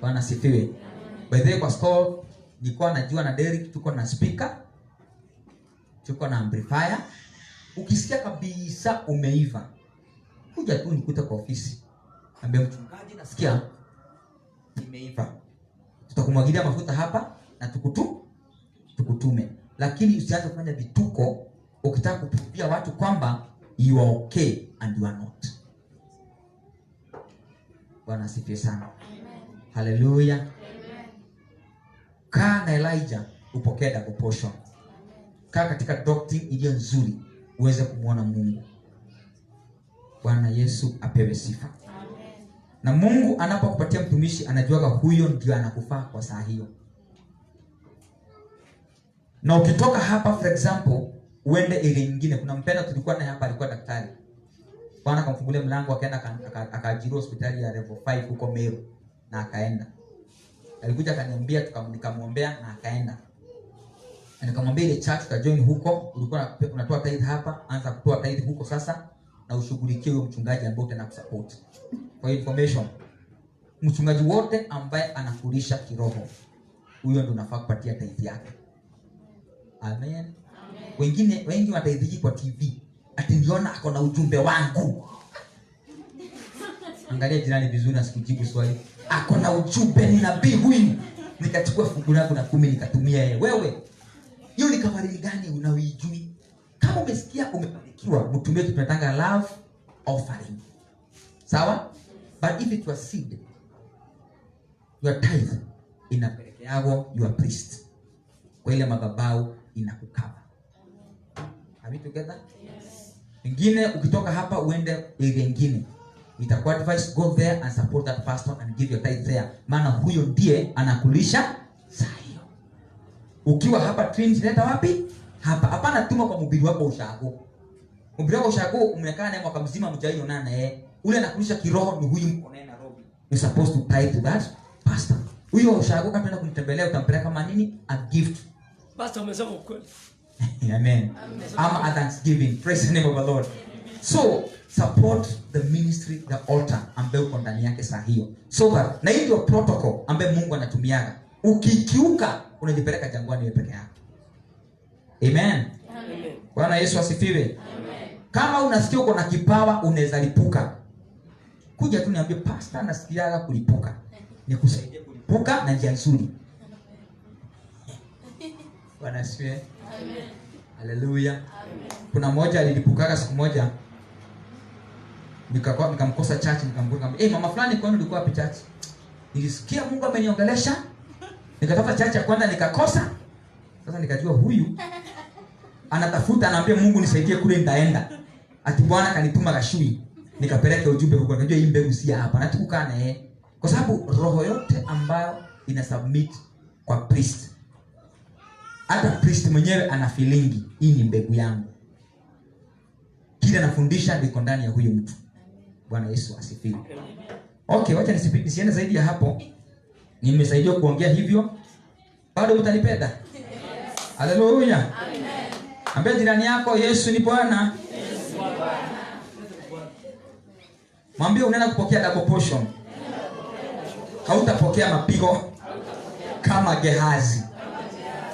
Bwana asifiwe. By the way, kwa store nilikuwa najua na Derek tuko na speaker, tuko na amplifier. Ukisikia kabisa umeiva, kuja tu nikute kwa ofisi. Ambia mchungaji, nasikia nimeiva. Tutakumwagilia mafuta hapa na tukutume. Lakini usianze kufanya vituko ukitaka kuprovia watu kwamba you are okay and you are not. Bwana asifiwe sana. Amen. Hallelujah. Amen. Kaa na Elijah upokee double portion. Kaa katika doctrine iliyo nzuri uweze kumuona Mungu. Bwana Yesu apewe sifa. Amen. Na Mungu anapokupatia mtumishi anajuaga huyo ndio anakufaa kwa saa hiyo. Na ukitoka hapa for example uende ile nyingine, kuna mpenda tulikuwa naye hapa alikuwa daktari. Bwana akamfungulia mlango akaenda akaajiriwa hospitali ya level 5 huko Meru na akaenda. Alikuja akaniambia nikamwombea na akaenda. Na nikamwambia ile church ka join huko, ulikuwa unatoa tithe hapa, anza kutoa tithe huko sasa na ushughulikie huyo mchungaji ambaye utakusupport. For information, mchungaji wote ambaye anakulisha kiroho, huyo ndio unafaa kupatia tithe yake. Amen. Amen. Wengi wataidhiki kwa TV. Ati ndiona ako na ujumbe wangu. Angalia jirani vizuri na sikujibu swali. Ako na ujumbe, ni nabii huyu. Nikachukua fungu langu na 10 nikatumia yeye. Wewe, hiyo ni kafari gani unaoijui? Kama umesikia umebarikiwa, mtumie kitu tunatanga love offering. Sawa? But if it was seed, your tithe inapelekeago your priest. Kwa ile madhabahu inakukava. Are we together? Yes. Ingine ukitoka hapa uende area nyingine, itakuwa advice go there and support that pastor and give your tithe there. Maana huyo ndiye anakulisha saa hiyo. Ukiwa hapa Trinity leta wapi? Hapa. Hapana tuma kwa mhubiri wako ushago. Mhubiri wako ushago umekaa naye mwaka mzima mjaionana na yeye. Ule anakulisha kiroho ni huyu mko naye Nairobi. You supposed to tithe to that pastor. Huyo ushago kama unaenda kunitembelea utampeleka kama nini? A gift. Pastor umesema ukweli. Amen. I'm a thanksgiving. Praise the name of the Lord. So, support the ministry, the altar ambayo uko ndani yake saa hiyo. So that, na hii ndio protocol ambayo Mungu anatumiaga. Ukikiuka, unajipeleka jangwani wewe peke yako. Amen. Bwana Yesu asifiwe. Kama unasikia uko na kipawa unaweza lipuka, kuja tu niambie, pastor, nasikia kulipuka. Nikusaidie kulipuka na njia nzuri. Bwana asifiwe. Amen. Haleluya. Kuna mmoja alilipukaga siku moja, nikamkosa church, nikamwambia, mama fulani, kwani ulikuwa wapi church? Nilisikia Mungu ameniongelesha. Nikatafuta church ya kwanza nikakosa. Sasa nikajua huyu anatafuta, anaambia Mungu nisaidie kule nitaenda. Ati Bwana kanituma Gashui. Nikapeleka ujumbe huko. Najua hii mbegu si hapa. Natukukaa na yeye. Kwa sababu roho yote ambayo ina submit kwa priest, hata priest mwenyewe ana feelingi, hii ni mbegu yangu. Kile anafundisha ndiko ndani ya huyo mtu. Bwana Yesu asifiwe. Okay, wacha nisiende zaidi ya hapo. Nimesaidia kuongea hivyo. Bado utanipenda? Haleluya. Amen. Ambia jirani yako, Yesu ni Bwana. Yesu ni Bwana. Mwambie unaenda kupokea double portion. Hautapokea mapigo kama Gehazi.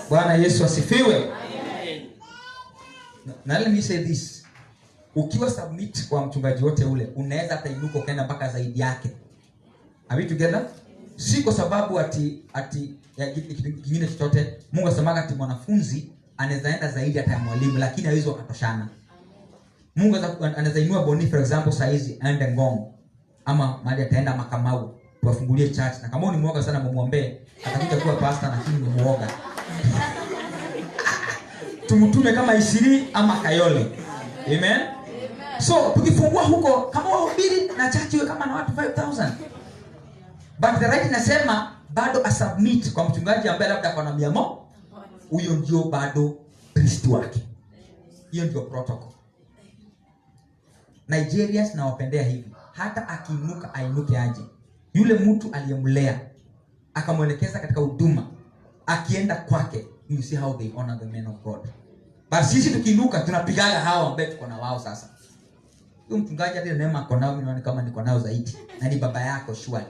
Bwana Yesu asifiwe. Amen. Na let me say this. Ukiwa submit kwa mchungaji wote ule, unaweza hata inuka ukaenda mpaka zaidi yake. Are we together? Si kwa sababu ati ya kingine chochote. Mungu asemaga ati mwanafunzi anaweza enda zaidi hata ya mwalimu, lakini hawezi wakatoshana. Mungu anaweza inua Boni for example saizi aende Ngong, ama mahali ataenda Makamau tuwafungulie church, na kama ni muoga sana mumuombe atakuja kuwa pastor, lakini ni muoga. Tumtume kama Isiri ama Kayole. Amen. So tukifungua huko kama wahubiri na church iwe kama na watu 5,000. But the right nasema bado asubmit kwa mchungaji ambaye labda kwa na 100. Huyo ndio bado priest wake. Hiyo ndio protocol. Nigerians na wapendea hivi. Hata akiinuka ainuke aje. Yule mtu aliyemlea akamwelekeza katika huduma, akienda kwake, you see how they honor the men of God. But sisi tukiinuka tunapigaga hao ambao tuko na wao sasa. Huyo mchungaji hata neema ako nao, mimi kama niko nao zaidi. Na ni baba yako shwari.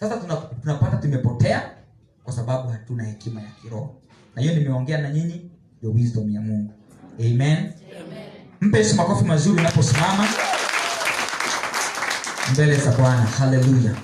Sasa tunapata tumepotea kwa sababu hatuna hekima ya kiroho. Na hiyo nimeongea na nyinyi, the wisdom ya Mungu. Amen. Amen. Mpe Yesu makofi mazuri unaposimama mbele za Bwana. Hallelujah.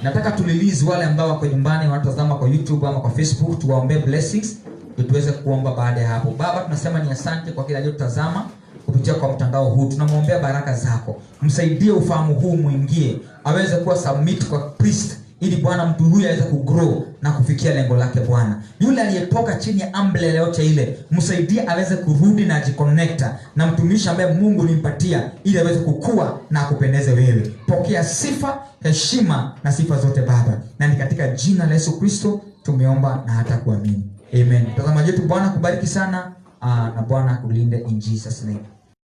Nataka tulilize wale ambao wako nyumbani wanatazama kwa YouTube ama kwa Facebook, tuwaombe blessings ili tuweze kuomba baada ya hapo. Baba, tunasema ni asante kwa kila aliyotazama kupitia kwa mtandao huu. Tunamwombea baraka zako. Msaidie ufahamu huu muingie, aweze kuwa submit kwa priest, ili Bwana mtu huyu aweze kugrow na kufikia lengo lake Bwana. Yule aliyetoka chini ya umbrella yote ile, msaidie aweze kurudi na ajiconnecta na mtumishi ambaye Mungu alimpatia ili aweze kukua na kupendeze wewe. Pokea sifa, heshima na sifa zote Baba. Na ni katika jina la Yesu Kristo tumeomba na hata kuamini. Amen. Mtazamaji wetu, Bwana kubariki sana na Bwana kulinde in Jesus name.